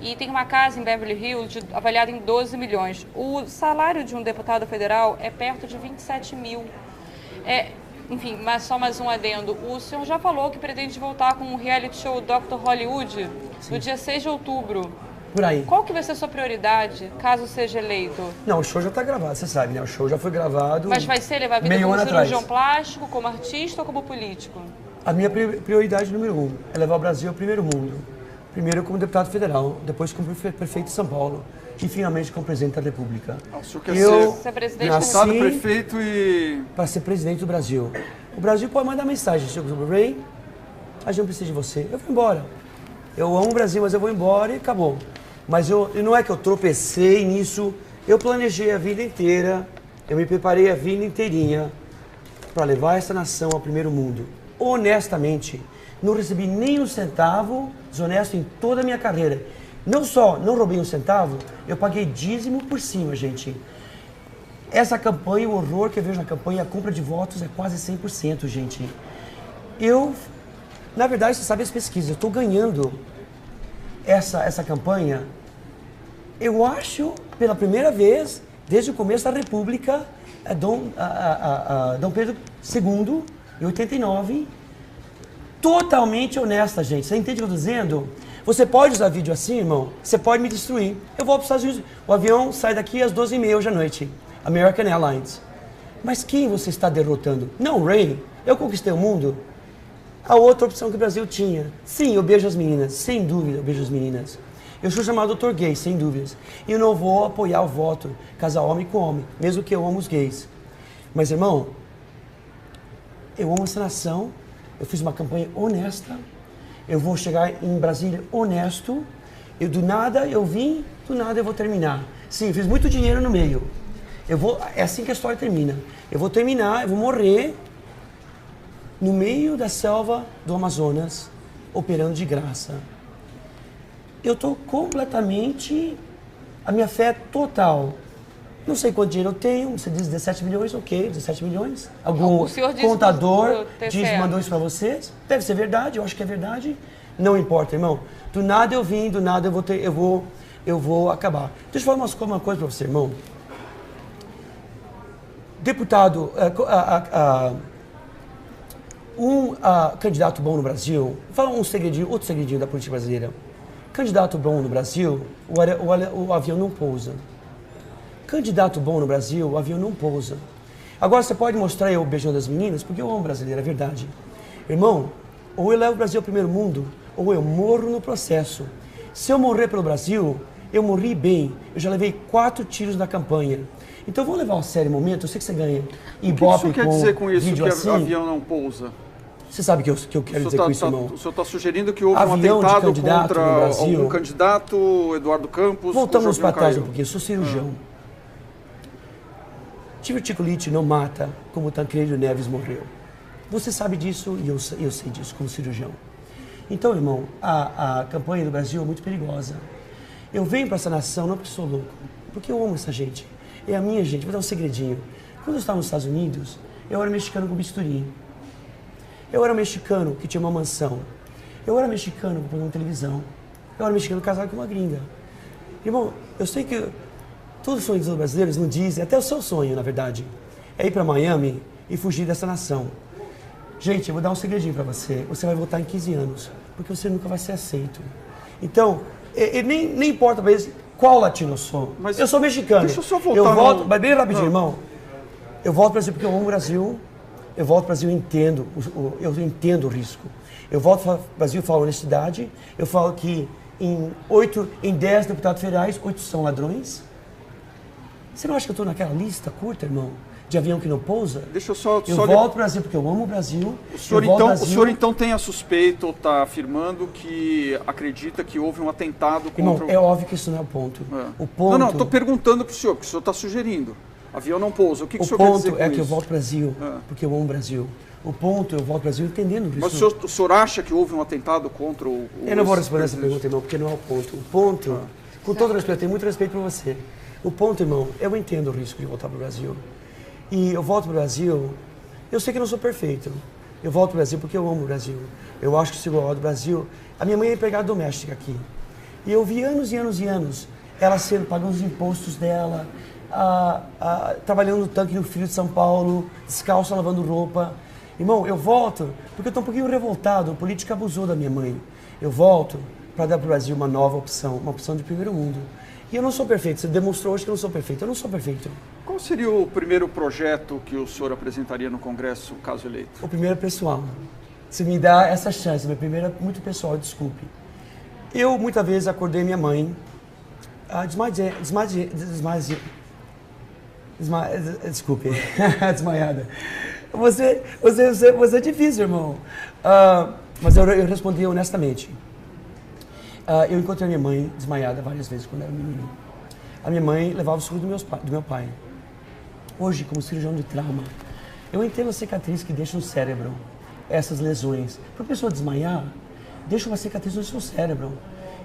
S3: E tem uma casa em Beverly Hills avaliada em 12 milhões. O salário de um deputado federal é perto de 27 mil. Enfim, mas só mais um adendo. O senhor já falou que pretende voltar com o reality show Dr. Hollywood no dia 6 de outubro.
S2: Por aí.
S3: Qual que vai ser a sua prioridade, caso seja eleito?
S2: Não, o show já está gravado, você sabe, né? O show já foi gravado.
S3: Mas vai ser levar a vida como cirurgião plástico, como artista ou como político? A
S2: minha prioridade número 1 é levar o Brasil ao primeiro mundo. Primeiro como deputado federal, depois como prefeito de São Paulo e finalmente como presidente da República.
S1: O senhor quer ser presidente do prefeito e...
S2: para ser presidente do Brasil. O Brasil pode mandar mensagem, senhor Ray, a gente não precisa de você, eu vou embora. Eu amo o Brasil, mas eu vou embora e acabou. Mas não é que eu tropecei nisso, eu planejei a vida inteira, eu me preparei a vida inteirinha para levar essa nação ao primeiro mundo. honestamente. Não recebi nem um centavo desonesto em toda a minha carreira. Não só não roubei um centavo, eu paguei dízimo por cima, gente. Essa campanha, o horror que eu vejo na campanha, a compra de votos é quase 100%, gente. Na verdade, você sabe as pesquisas, eu estou ganhando essa campanha, eu acho, pela primeira vez, desde o começo da República, Dom Pedro II, em 89, totalmente honesta, gente. Você entende o que eu estou dizendo? Você pode usar vídeo assim, irmão? Você pode me destruir. Eu vou para os Estados Unidos. O avião sai daqui às 12h30 hoje à noite. American Airlines. Mas quem você está derrotando? Não, Ray. Eu conquistei o mundo. A outra opção que o Brasil tinha. Sim, eu beijo as meninas. Sem dúvida, eu beijo as meninas. Eu sou chamado doutor gay, sem dúvidas. E eu não vou apoiar o voto casar homem com homem, mesmo que eu amo os gays. Mas, irmão, eu amo essa nação. Eu fiz uma campanha honesta. Eu vou chegar em Brasília honesto. Do nada eu vim, do nada eu vou terminar. Sim, eu fiz muito dinheiro no meio. É assim que a história termina. Eu vou terminar, eu vou morrer no meio da selva do Amazonas, operando de graça. Eu estou completamente... A minha fé é total. Não sei quanto dinheiro eu tenho, você diz 17 milhões, ok, 17 milhões. Algum contador mandou isso para vocês? Deve ser verdade, eu acho que é verdade. Não importa, irmão. Do nada eu vim, do nada eu vou acabar. Deixa eu falar uma coisa para você, irmão. Deputado, candidato bom no Brasil, vou falar outro segredinho da política brasileira. Candidato bom no Brasil, o avião não pousa. Candidato bom no Brasil, o avião não pousa. Agora você pode mostrar eu beijando as meninas, porque eu amo brasileiro, é verdade. Irmão, ou eu levo o Brasil ao primeiro mundo, ou eu morro no processo. Se eu morrer pelo Brasil, eu morri bem. Eu já levei 4 tiros na campanha. Então vamos levar a sério o momento, eu sei que você ganha.
S1: O que o senhor quer dizer com isso, que o avião não pousa?
S2: Você sabe o que eu quero dizer com isso, irmão?
S1: O senhor está sugerindo que houve um atentado contra algum candidato, Eduardo Campos?
S2: Voltamos para trás um pouquinho, eu sou cirurgião. Diverticulite não mata como o Tancredo Neves morreu. Você sabe disso e eu sei disso como cirurgião. Então, irmão, a campanha do Brasil é muito perigosa. Eu venho para essa nação não porque sou louco, porque eu amo essa gente. É a minha gente. Vou dar um segredinho. Quando eu estava nos Estados Unidos, eu era mexicano com bisturi. Eu era mexicano que tinha uma mansão. Eu era mexicano com uma televisão. Eu era mexicano casado com uma gringa. Irmão, eu sei que todos os sonhos dos brasileiros não dizem, até o seu sonho, na verdade, é ir para Miami e fugir dessa nação. Gente, eu vou dar um segredinho para você. Você vai votar em 15 anos, porque você nunca vai ser aceito. Então, nem importa para eles qual latino eu sou. Mas eu sou mexicano.
S1: Deixa eu só voltar.
S2: Mas bem rapidinho, irmão. Eu volto para o Brasil porque eu amo o Brasil. Eu volto para o Brasil e entendo o risco. Eu volto para o Brasil e falo honestidade. Eu falo que em 10 deputados federais, 8 são ladrões. Você não acha que eu estou naquela lista curta, irmão? De avião que não pousa?
S1: Deixa eu só...
S2: Eu volto para o Brasil porque eu amo o Brasil.
S1: O senhor então tem a suspeita ou está afirmando que acredita que houve um atentado contra...
S2: Irmão, é óbvio que isso não é o ponto. O ponto...
S1: Não, estou perguntando para o senhor, porque o senhor está sugerindo. Avião não pousa. O que o senhor quer dizer com isso?
S2: O ponto é que eu volto para o Brasil porque eu amo o Brasil. O ponto, eu volto para o Brasil entendendo isso.
S1: Mas o senhor acha que houve um atentado contra o...
S2: Eu não vou responder essa pergunta, irmão, porque não é o ponto. O ponto, com todo respeito, eu tenho muito respeito por você. O ponto, irmão, eu entendo o risco de voltar para o Brasil. E eu volto para o Brasil, eu sei que eu não sou perfeito. Eu volto para o Brasil porque eu amo o Brasil. Eu acho que se igual ao do Brasil. A minha mãe é empregada doméstica aqui. E eu vi anos e anos e anos ela pagando os impostos dela, trabalhando no tanque no Frio de São Paulo, descalça, lavando roupa. Irmão, eu volto porque eu estou um pouquinho revoltado. A política abusou da minha mãe. Eu volto para dar para o Brasil uma nova opção, uma opção de primeiro mundo. E eu não sou perfeito. Você demonstrou hoje que eu não sou perfeito. Eu não sou perfeito.
S1: Qual seria o primeiro projeto que o senhor apresentaria no Congresso, caso eleito?
S2: O primeiro é pessoal. Se me dá essa chance, meu primeiro é muito pessoal, desculpe. Eu, muitas vezes, acordei minha mãe, desculpe, desmaiada. Você é difícil, irmão. Mas eu respondi honestamente. Eu encontrei minha mãe desmaiada várias vezes quando era menino. A minha mãe levava o seguro do meu pai. Hoje, como cirurgião de trauma, eu entendo a cicatriz que deixa no cérebro. essas lesões. Para a pessoa desmaiar, deixa uma cicatriz no seu cérebro.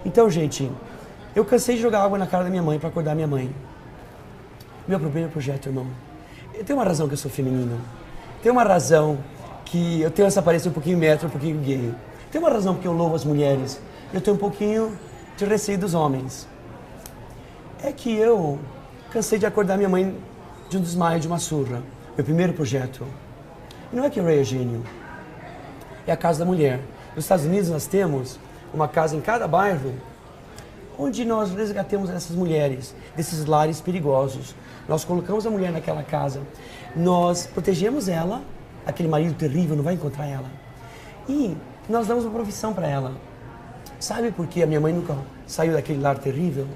S2: Então, gente, eu cansei de jogar água na cara da minha mãe para acordar minha mãe. Meu primeiro projeto, irmão. Tem uma razão que eu sou feminino. Tem uma razão que eu tenho essa aparência um pouquinho metro, um pouquinho gay. Tem uma razão porque eu louvo as mulheres. Eu tenho um pouquinho de receio dos homens. É que eu cansei de acordar minha mãe de um desmaio, de uma surra. Meu primeiro projeto. E não é que o Ray é gênio. É a Casa da Mulher. Nos Estados Unidos nós temos uma casa em cada bairro onde nós resgatamos essas mulheres desses lares perigosos. Nós colocamos a mulher naquela casa, nós protegemos ela, aquele marido terrível não vai encontrar ela. E nós damos uma profissão para ela. Sabe por que a minha mãe nunca saiu daquele lar terrível?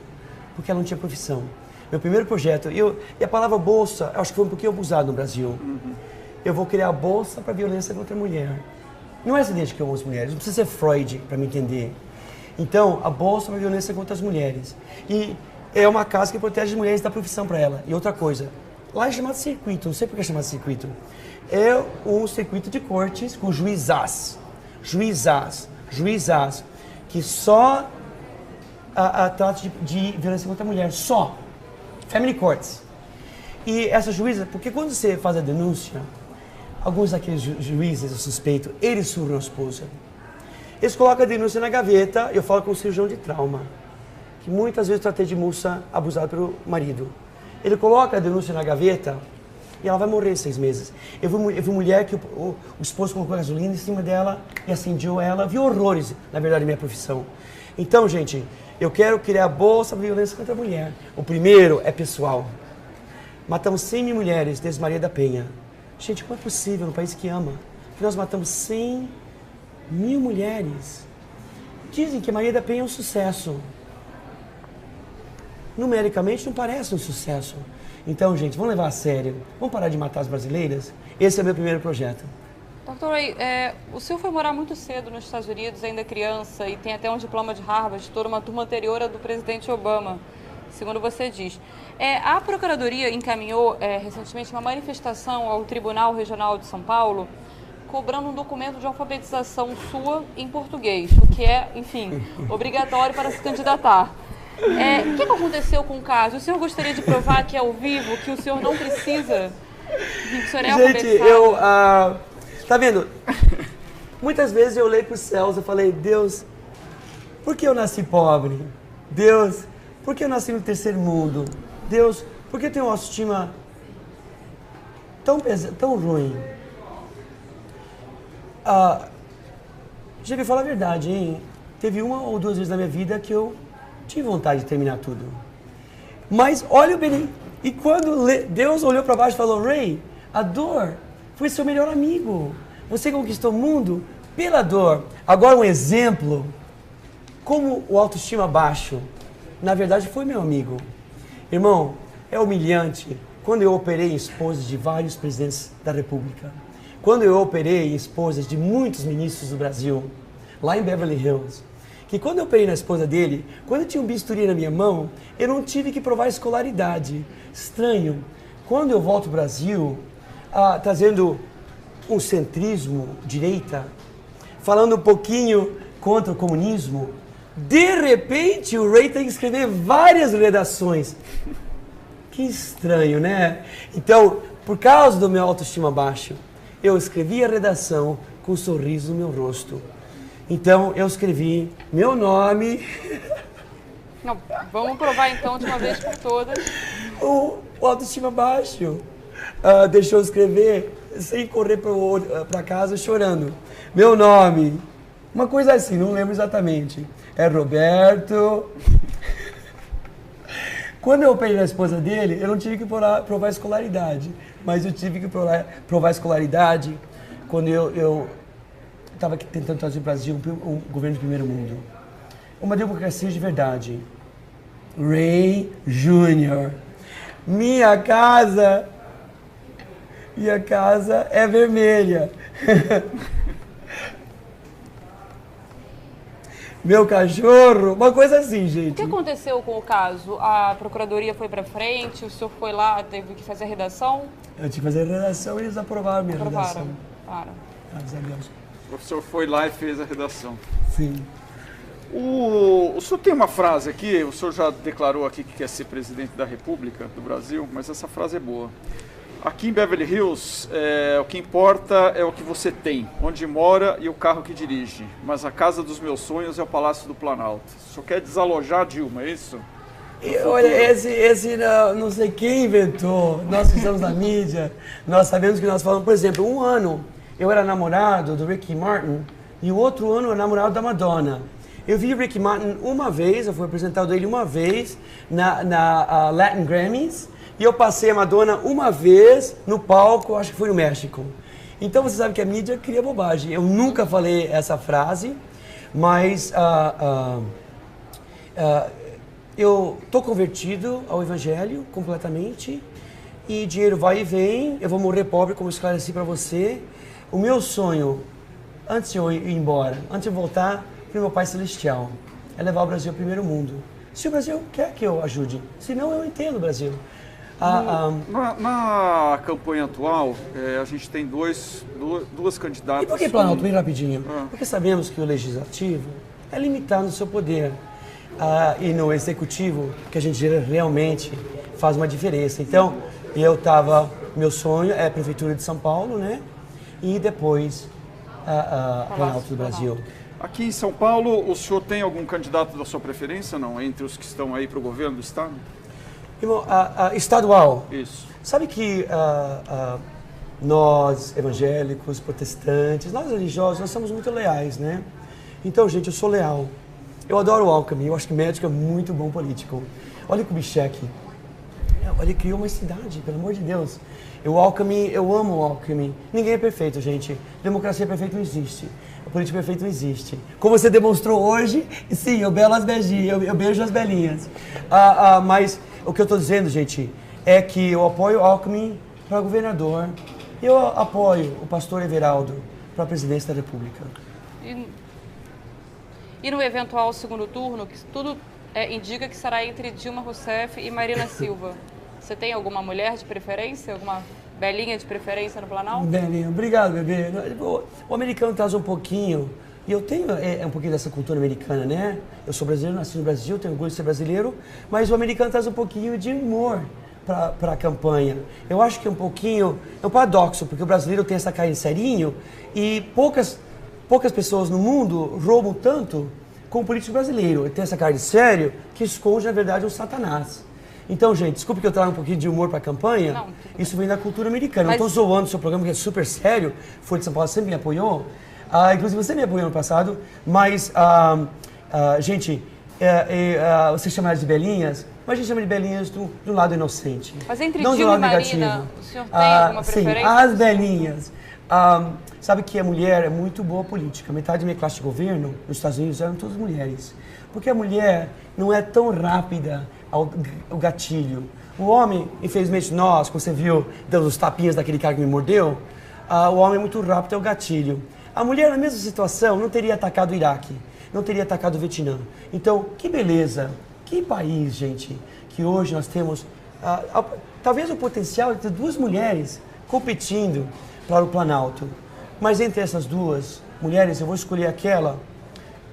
S2: Porque ela não tinha profissão. Meu primeiro projeto, e a palavra bolsa, acho que foi um pouquinho abusado no Brasil. Eu vou criar a bolsa para violência contra a mulher. Não é essa ideia de que eu amo as mulheres, não precisa ser Freud para me entender. Então, a bolsa para violência contra as mulheres. E é uma casa que protege as mulheres da profissão para ela. E outra coisa, lá é chamado circuito, não sei por que é chamado circuito. É um circuito de cortes com juizás, que só trata de violência contra a mulher, só. Family courts. E essa juíza, porque quando você faz a denúncia, alguns daqueles juízes, eu suspeito, eles surram a esposa. Eles colocam a denúncia na gaveta, eu falo com o cirurgião de trauma, que muitas vezes tratei de moça abusada pelo marido. Ele coloca a denúncia na gaveta e ela vai morrer em 6 meses. Eu vi mulher que o esposo colocou gasolina em cima dela e acendiu ela, vi horrores, na verdade, minha profissão. Então, gente, eu quero criar a bolsa para violência contra a mulher. O primeiro é pessoal. Matamos 100 mil mulheres desde Maria da Penha. Gente, como é possível, num país que ama, que nós matamos 100 mil mulheres? Dizem que Maria da Penha é um sucesso. Numericamente não parece um sucesso. Então, gente, vamos levar a sério. Vamos parar de matar as brasileiras? Esse é o meu primeiro projeto.
S3: Dr. Ray, o senhor foi morar muito cedo nos Estados Unidos, ainda criança, e tem até um diploma de Harvard, toda uma turma anterior à do presidente Obama, segundo você diz. A Procuradoria encaminhou recentemente uma manifestação ao Tribunal Regional de São Paulo, cobrando um documento de alfabetização sua em português, o que é, enfim, obrigatório para se candidatar. O que aconteceu com o caso? O senhor gostaria de provar aqui ao vivo que o senhor não precisa, que o senhor é alfabetizado?
S2: Tá vendo? Muitas vezes eu olhei para os céus e falei, Deus, por que eu nasci pobre? Deus, por que eu nasci no terceiro mundo? Deus, por que eu tenho uma autoestima tão ruim? Já me fala a verdade, hein? Teve 1 ou 2 vezes na minha vida que eu tive vontade de terminar tudo. Mas olha bem, e quando Deus olhou para baixo e falou, Ray, a dor foi seu melhor amigo. Você conquistou o mundo pela dor. Agora um exemplo, como o autoestima baixo, na verdade foi meu amigo. Irmão, é humilhante quando eu operei em esposas de vários presidentes da República. Quando eu operei em esposas de muitos ministros do Brasil, lá em Beverly Hills, que quando eu operei na esposa dele, quando eu tinha um bisturi na minha mão, eu não tive que provar escolaridade. Estranho. Quando eu volto ao Brasil, trazendo um centrismo, direita, falando um pouquinho contra o comunismo, de repente o Ray tem que escrever várias redações. Que estranho, né? Então, por causa do meu autoestima baixo, eu escrevi a redação com um sorriso no meu rosto. Então, eu escrevi meu nome...
S3: Não, vamos provar então de uma vez por todas.
S2: O autoestima baixo deixou eu escrever sem correr para casa chorando. Meu nome, uma coisa assim, não lembro exatamente. É Roberto. Quando eu operei na esposa dele, eu não tive que provar escolaridade, mas eu tive que provar escolaridade quando eu estava tentando trazer o Brasil um governo de primeiro mundo. Uma democracia de verdade. Ray Jr. Minha casa é vermelha. Meu cachorro, uma coisa assim, gente.
S3: O que aconteceu com o caso? A procuradoria foi para frente, o senhor foi lá, teve que fazer a redação?
S2: Eu tive que fazer a redação e eles aprovaram a minha redação. Graças a Deus.
S1: O professor foi lá e fez a redação.
S2: Sim.
S1: O senhor tem uma frase aqui, o senhor já declarou aqui que quer ser presidente da República do Brasil, mas essa frase é boa. Aqui em Beverly Hills, o que importa é o que você tem, onde mora e o carro que dirige. Mas a casa dos meus sonhos é o Palácio do Planalto. O senhor quer desalojar a Dilma, é isso?
S2: Olha, esse não sei quem inventou. Nós que estamos na mídia, nós sabemos que nós falamos, por exemplo, um ano eu era namorado do Ricky Martin e o outro ano eu era namorado da Madonna. Eu vi o Ricky Martin uma vez, eu fui apresentado ele uma vez na Latin Grammys e eu passei a Madonna uma vez no palco, acho que foi no México. Então você sabe que a mídia cria bobagem. Eu nunca falei essa frase, mas eu estou convertido ao Evangelho completamente e dinheiro vai e vem, eu vou morrer pobre, como eu esclareci para você. O meu sonho, antes de eu ir embora, antes de eu voltar para o meu Pai Celestial, é levar o Brasil ao primeiro mundo. Se o Brasil quer que eu ajude, senão eu entendo o Brasil.
S1: Na campanha atual, a gente tem duas candidatas.
S2: E por que Planalto, bem rapidinho? Porque sabemos que o Legislativo é limitado no seu poder. E no Executivo, que a gente realmente faz uma diferença. Então, meu sonho é a Prefeitura de São Paulo, né? E depois Planalto do Brasil.
S1: Aqui em São Paulo, o senhor tem algum candidato da sua preferência, não? Entre os que estão aí para o governo do Estado?
S2: Irmão, estadual.
S1: Isso.
S2: Sabe que nós, evangélicos, protestantes, nós religiosos, nós somos muito leais, né? Então, gente, eu sou leal. Eu adoro o Alckmin, eu acho que médico é muito bom político. Olha o Kubitschek. Ele criou uma cidade, pelo amor de Deus. O Alckmin, eu amo o Alckmin. Ninguém é perfeito, gente. Democracia perfeita não existe. A política perfeita não existe. Como você demonstrou hoje, sim, eu belo as beijinhas, eu beijo as belinhas. Mas o que eu estou dizendo, gente, é que eu apoio o Alckmin para governador. E eu apoio o pastor Everaldo para a presidência da República.
S3: E no eventual segundo turno, que tudo indica que será entre Dilma Rousseff e Marina Silva. Você tem alguma mulher de preferência? Alguma belinha de preferência no Planalto?
S2: Belinha, obrigado, bebê. O americano traz um pouquinho, e eu tenho um pouquinho dessa cultura americana, né? Eu sou brasileiro, nasci no Brasil, tenho orgulho de ser brasileiro, mas o americano traz um pouquinho de humor para a campanha. Eu acho que é um paradoxo, porque o brasileiro tem essa cara de serinho e poucas pessoas no mundo roubam tanto como o político brasileiro. Ele tem essa cara de sério que esconde, na verdade, um satanás. Então, gente, desculpe que eu trago um pouquinho de humor para a campanha. Não, isso vem da cultura americana. Mas... Não estou zoando o seu programa, que é super sério. Folha de São Paulo sempre me apoiou. Inclusive, você me apoiou no passado. Mas, gente, você chama elas de belinhas, mas a gente chama de belinhas do lado inocente.
S3: Mas entre Dilma e Marina, o senhor tem alguma preferência?
S2: Sim, as belinhas. Sabe que a mulher é muito boa política. Metade da minha classe de governo nos Estados Unidos eram todas mulheres. Porque a mulher não é tão rápida ao gatilho. O homem, infelizmente nós, como você viu, deu os tapinhas daquele cara que me mordeu, o homem é muito rápido ao gatilho. A mulher, na mesma situação, não teria atacado o Iraque, não teria atacado o Vietnã. Então, que beleza, que país, gente, que hoje nós temos talvez o potencial de ter duas mulheres competindo para o Planalto. Mas entre essas duas mulheres, eu vou escolher aquela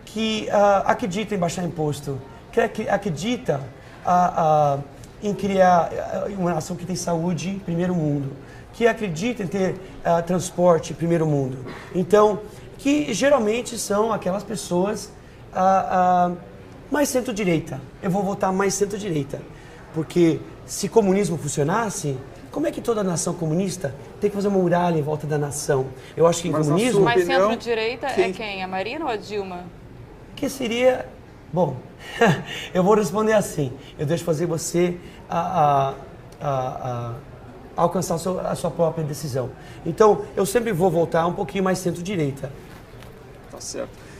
S2: que acredita em baixar imposto, que acredita em criar uma nação que tem saúde, primeiro mundo, que acredita em ter transporte, primeiro mundo. Então, que geralmente são aquelas pessoas mais centro-direita. Eu vou votar mais centro-direita, porque se comunismo funcionasse, como é que toda nação comunista tem que fazer uma muralha em volta da nação? Eu acho que em comunismo...
S3: Mas centro-direita é quem? A Marina ou a Dilma?
S2: Que seria... Bom, eu vou responder assim. Eu deixo fazer você alcançar a sua própria decisão. Então, eu sempre vou voltar um pouquinho mais centro-direita.
S1: Tá certo.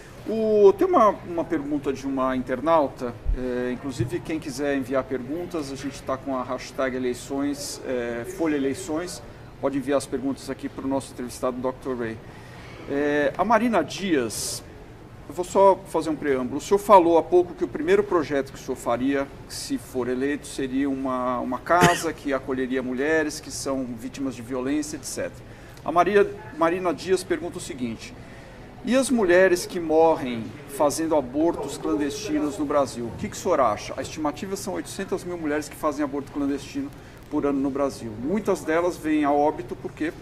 S1: Tem uma pergunta de uma internauta, inclusive quem quiser enviar perguntas, a gente está com a hashtag eleições, Folha Eleições, pode enviar as perguntas aqui para o nosso entrevistado Dr. Ray. A Marina Dias, eu vou só fazer um preâmbulo, o senhor falou há pouco que o primeiro projeto que o senhor faria, se for eleito, seria uma casa que acolheria mulheres que são vítimas de violência, etc. A Marina Dias pergunta o seguinte: e as mulheres que morrem fazendo abortos clandestinos no Brasil? O que o senhor acha? A estimativa são 800 mil mulheres que fazem aborto clandestino por ano no Brasil. Muitas delas vêm a óbito porque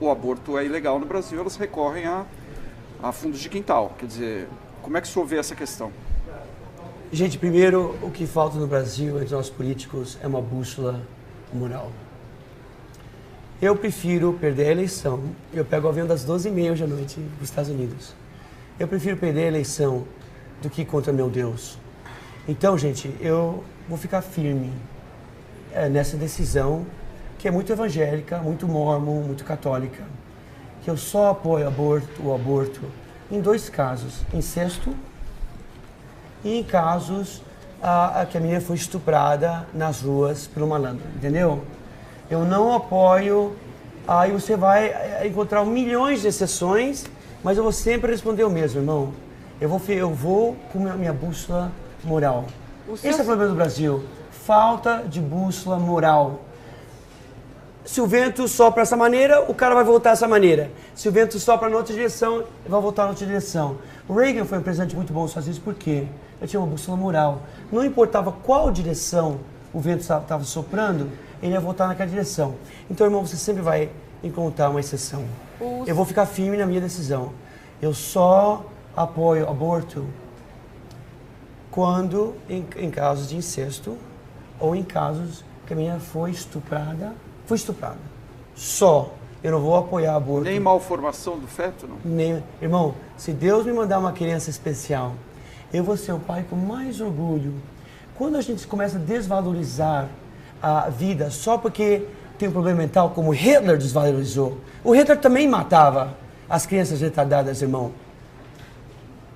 S1: o aborto é ilegal no Brasil, elas recorrem a fundos de quintal. Quer dizer, como é que o senhor vê essa questão?
S2: Gente, primeiro, o que falta no Brasil entre nós políticos é uma bússola moral. Eu prefiro perder a eleição. Eu pego o avião das 12h30 hoje à noite para os Estados Unidos. Eu prefiro perder a eleição do que contra meu Deus. Então, gente, eu vou ficar firme nessa decisão que é muito evangélica, muito mormon, muito católica. Que eu só apoio o aborto em 2 casos: incesto e em casos que a menina foi estuprada nas ruas pelo malandro, entendeu? Eu não apoio, aí você vai encontrar milhões de exceções, mas eu vou sempre responder o mesmo, irmão. Eu vou com a minha bússola moral. Esse é o problema do Brasil, falta de bússola moral. Se o vento sopra dessa maneira, o cara vai voltar dessa maneira. Se o vento sopra na outra direção, ele vai voltar na outra direção. O Reagan foi um presidente muito bom nos Estados Unidos, por quê? Ele tinha uma bússola moral. Não importava qual direção o vento estava soprando, ele ia voltar naquela direção. Então, irmão, você sempre vai encontrar uma exceção. Eu vou ficar firme na minha decisão. Eu só apoio aborto quando, em casos de incesto, ou em casos que a menina foi estuprada. Só. Eu não vou apoiar aborto.
S1: Nem malformação do feto, não?
S2: Nem. Irmão, se Deus me mandar uma criança especial, eu vou ser o pai com mais orgulho. Quando a gente começa a desvalorizar a vida só porque tem um problema mental, como Hitler desvalorizou. O Hitler também matava as crianças retardadas, irmão.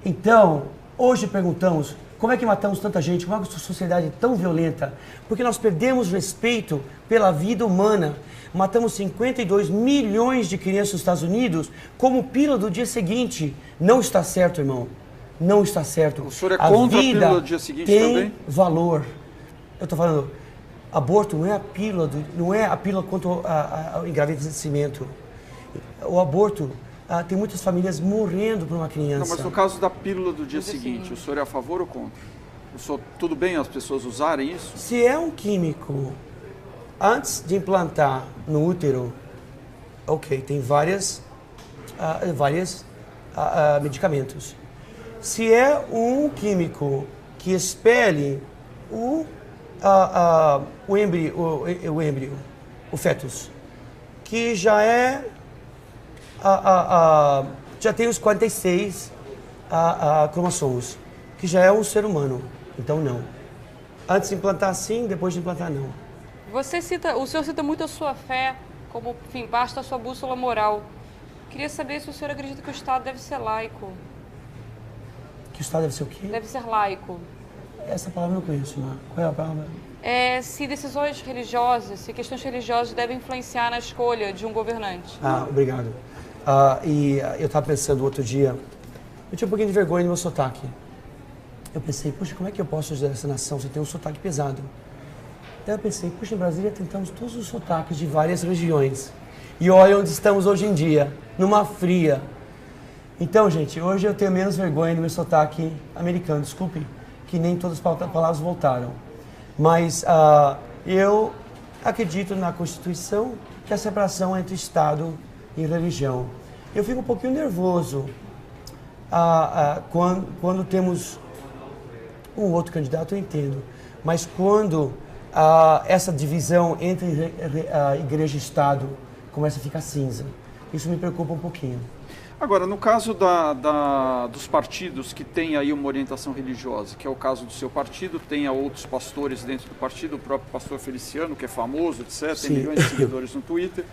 S2: Então, hoje perguntamos, como é que matamos tanta gente? Como é que a sociedade é tão violenta? Porque nós perdemos respeito pela vida humana. Matamos 52 milhões de crianças nos Estados Unidos como pílula do dia seguinte. Não está certo, irmão. Não está certo.
S1: O senhor é contra a pílula do dia seguinte
S2: tem
S1: também?
S2: Valor. Eu estou falando, aborto não é a pílula contra o engravidecimento. O aborto, tem muitas famílias morrendo por uma criança.
S1: Não, mas no caso da pílula do dia seguinte, o senhor é a favor ou contra? O senhor, tudo bem as pessoas usarem isso?
S2: Se é um químico, antes de implantar no útero, ok, tem vários medicamentos. Se é um químico que expele o êmbrio, o fetus, que já é já tem os 46 cromossomos, que já é um ser humano. Então não. Antes de implantar sim, depois de implantar não.
S3: O senhor cita muito a sua fé como, enfim, parte da sua bússola moral. Queria saber se o senhor acredita que o Estado deve ser laico.
S2: Que o Estado deve ser o quê?
S3: Deve ser laico.
S2: Essa palavra eu não conheço, Mar. Qual é a palavra?
S3: Se decisões religiosas, se questões religiosas devem influenciar na escolha de um governante.
S2: Obrigado. Eu estava pensando outro dia, eu tinha um pouquinho de vergonha no meu sotaque. Eu pensei, puxa, como é que eu posso ajudar essa nação se tem um sotaque pesado? Daí eu pensei, puxa, em Brasília tentamos todos os sotaques de várias regiões. E olha onde estamos hoje em dia, numa fria. Então, gente, hoje eu tenho menos vergonha no meu sotaque americano, desculpe, que nem todas as palavras voltaram. Mas eu acredito na Constituição que a separação entre Estado e religião. Eu fico um pouquinho nervoso quando temos um outro candidato, eu entendo. Mas quando essa divisão entre igreja e Estado começa a ficar cinza, isso me preocupa um pouquinho.
S1: Agora, no caso dos partidos que têm aí uma orientação religiosa, que é o caso do seu partido, tem outros pastores dentro do partido, o próprio pastor Feliciano, que é famoso, etc., tem milhões de seguidores no Twitter,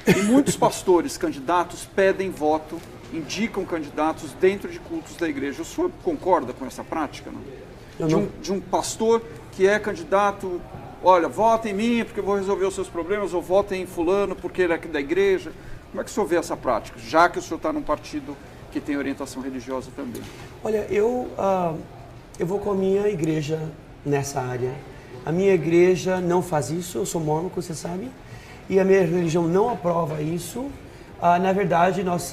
S1: e muitos pastores, candidatos, pedem voto, indicam candidatos dentro de cultos da igreja. O senhor concorda com essa prática, não? De um pastor que é candidato, olha, vota em mim porque eu vou resolver os seus problemas, ou vota em fulano porque ele é aqui da igreja. Como é que o senhor vê essa prática, já que o senhor está num partido que tem orientação religiosa também?
S2: Olha, eu vou com a minha igreja nessa área. A minha igreja não faz isso, eu sou mormon, como você sabe, e a minha religião não aprova isso. Na verdade, nós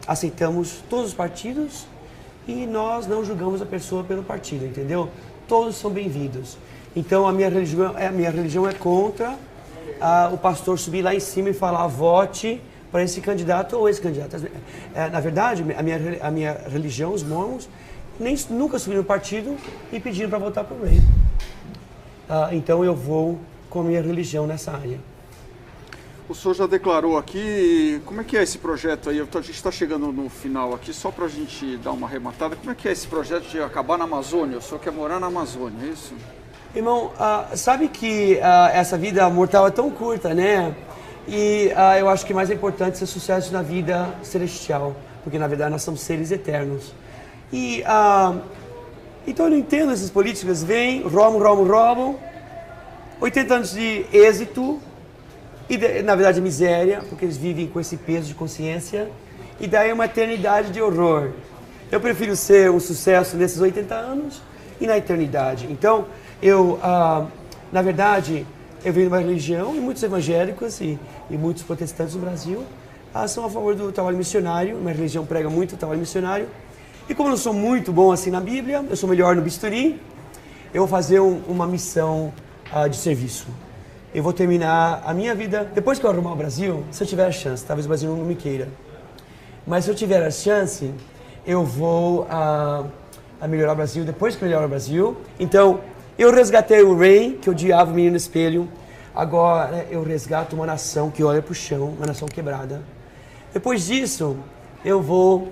S2: aceitamos todos os partidos e nós não julgamos a pessoa pelo partido, entendeu? Todos são bem-vindos. Então, a minha religião é contra o pastor subir lá em cima e falar vote para esse candidato ou esse candidato. Na verdade, a minha religião, os mormons, nunca subiram no partido e pediram para votar para o Ray. Então, eu vou com a minha religião nessa área.
S1: O senhor já declarou aqui, como é que é esse projeto aí? A gente está chegando no final aqui, só para a gente dar uma arrematada. Como é que é esse projeto de acabar na Amazônia? O senhor quer morar na Amazônia, é isso?
S2: Irmão, sabe que essa vida mortal é tão curta, né? E eu acho que mais é importante ser sucesso na vida celestial, porque na verdade nós somos seres eternos. E então eu não entendo esses políticos, vêm, roubam, 80 anos de êxito, e na verdade miséria, porque eles vivem com esse peso de consciência, e daí uma eternidade de horror. Eu prefiro ser um sucesso nesses 80 anos e na eternidade. Então, na verdade, eu venho de uma religião, e muitos evangélicos e muitos protestantes no Brasil são a favor do trabalho missionário. Minha religião prega muito o trabalho missionário. E como eu não sou muito bom assim na Bíblia, eu sou melhor no bisturi, eu vou fazer uma missão de serviço. Eu vou terminar a minha vida, depois que eu arrumar o Brasil, se eu tiver a chance, talvez o Brasil não me queira, mas se eu tiver a chance, eu vou melhorar o Brasil, depois que eu melhorar o Brasil. Então, eu resgatei o Ray, que odiava o menino no espelho, agora eu resgato uma nação que olha para o chão, uma nação quebrada. Depois disso, eu vou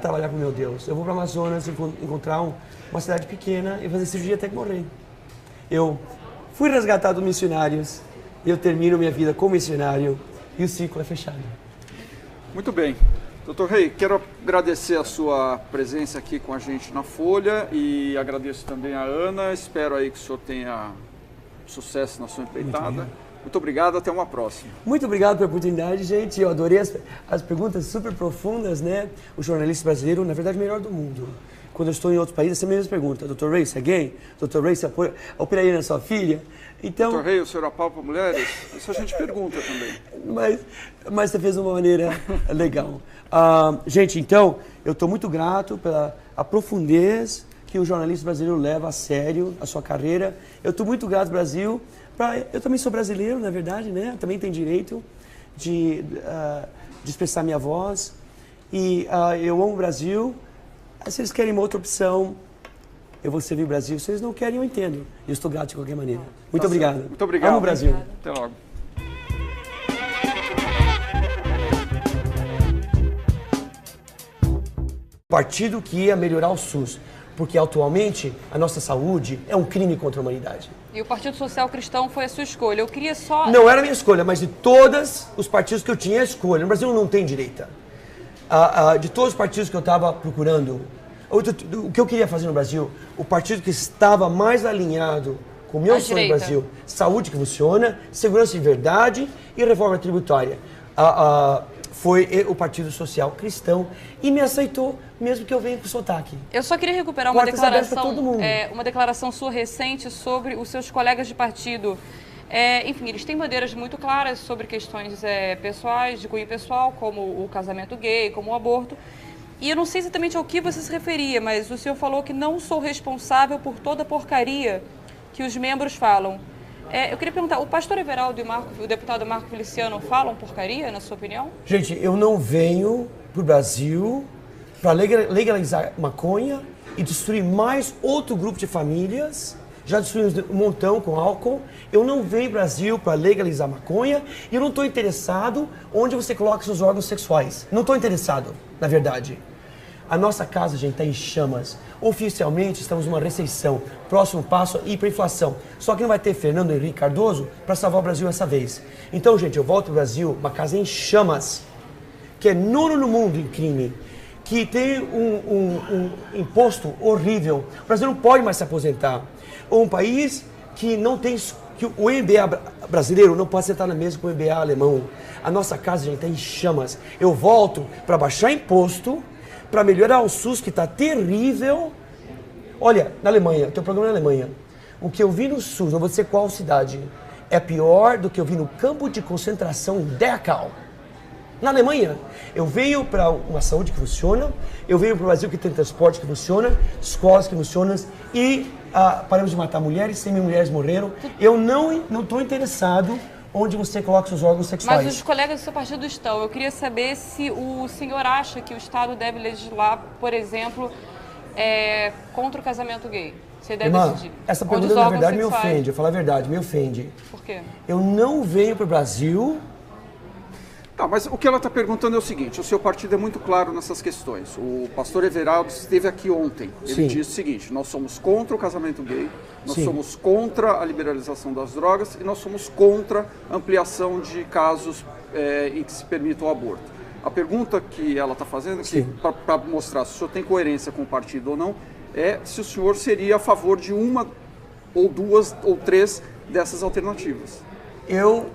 S2: trabalhar para o meu Deus. Eu vou para o Amazonas encontrar uma cidade pequena e fazer cirurgia até que morrer. Eu fui resgatado missionários e eu termino minha vida como missionário e o ciclo é fechado.
S1: Muito bem. Dr. Ray, quero agradecer a sua presença aqui com a gente na Folha e agradeço também a Ana. Espero aí que o senhor tenha sucesso na sua empreitada. Muito obrigado, até uma próxima.
S2: Muito obrigado pela oportunidade, gente. Eu adorei as perguntas super profundas, né? O jornalista brasileiro, na verdade, é o melhor do mundo. Quando eu estou em outros países, essa mesma pergunta. Dr. Ray, você é gay? Dr. Ray, você operaria na sua filha? Então,
S1: Dr. Ray, o senhor apalpa mulheres? Isso a gente pergunta também.
S2: Mas você fez de uma maneira legal. Gente, então, eu estou muito grato pela profundez que o jornalista brasileiro leva a sério a sua carreira. Eu estou muito grato, Brasil. Eu também sou brasileiro, na verdade, né? Também tenho direito de expressar minha voz. E eu amo o Brasil. Se eles querem uma outra opção, eu vou servir o Brasil. Se eles não querem, eu entendo. Eu estou grato de qualquer maneira. Muito obrigado.
S1: Muito obrigado.
S2: Amo o Brasil.
S1: Até logo.
S2: Partido que ia melhorar o SUS, porque atualmente a nossa saúde é um crime contra a humanidade.
S3: E o Partido Social Cristão foi a sua escolha. Eu queria só...
S2: Não era a minha escolha, mas de todos os partidos que eu tinha a escolha. No Brasil não tem direita. De todos os partidos que eu estava procurando, o que eu queria fazer no Brasil, o partido que estava mais alinhado com o meu sonho no Brasil, saúde que funciona, segurança de verdade e reforma tributária, foi o Partido Social Cristão e me aceitou, mesmo que eu venha com sotaque.
S3: Eu só queria recuperar uma declaração sua recente sobre os seus colegas de partido. Enfim, eles têm bandeiras muito claras sobre questões pessoais, de cunho pessoal, como o casamento gay, como o aborto. E eu não sei exatamente ao que você se referia, mas o senhor falou que não sou responsável por toda a porcaria que os membros falam. Eu queria perguntar, o pastor Everaldo e o deputado Marco Feliciano falam porcaria, na sua opinião?
S2: Gente, eu não venho para o Brasil para legalizar maconha e destruir mais outro grupo de famílias. Já destruímos um montão com álcool. Eu não venho para o Brasil para legalizar maconha e eu não estou interessado onde você coloca seus órgãos sexuais. Não estou interessado, na verdade. A nossa casa, gente, está em chamas. Oficialmente, estamos numa recessão. Próximo passo, hiperinflação. Só que não vai ter Fernando Henrique Cardoso para salvar o Brasil essa vez. Então, gente, eu volto ao Brasil, uma casa em chamas, que é nono no mundo em crime, que tem um imposto horrível. O Brasil não pode mais se aposentar. Um país que não tem... que o MBA brasileiro não pode sentar na mesa com o MBA alemão. A nossa casa, gente, está em chamas. Eu volto para baixar imposto, para melhorar o SUS, que está terrível. Olha, na Alemanha, tem um programa na Alemanha. O que eu vi no SUS, não vou dizer qual cidade, é pior do que eu vi no campo de concentração Dachau. Na Alemanha, eu venho para uma saúde que funciona, eu venho para o Brasil que tem transporte que funciona, escolas que funcionam e paramos de matar mulheres, 100 mil mulheres morreram. Eu não estou interessado onde você coloca seus órgãos sexuais.
S3: Mas os colegas do seu partido estão. Eu queria saber se o senhor acha que o Estado deve legislar, por exemplo, contra o casamento gay. Você deve decidir.
S2: Essa pergunta, na verdade, me ofende. Eu falo a verdade, me ofende.
S3: Por quê?
S2: Eu não venho para o Brasil...
S1: Tá, mas o que ela está perguntando é o seguinte, o seu partido é muito claro nessas questões. O pastor Everaldo esteve aqui ontem. Ele disse o seguinte, nós somos contra o casamento gay, nós somos contra a liberalização das drogas e nós somos contra a ampliação de casos em que se permita o aborto. A pergunta que ela está fazendo, para mostrar se o senhor tem coerência com o partido ou não, é se o senhor seria a favor de uma ou duas ou três dessas alternativas.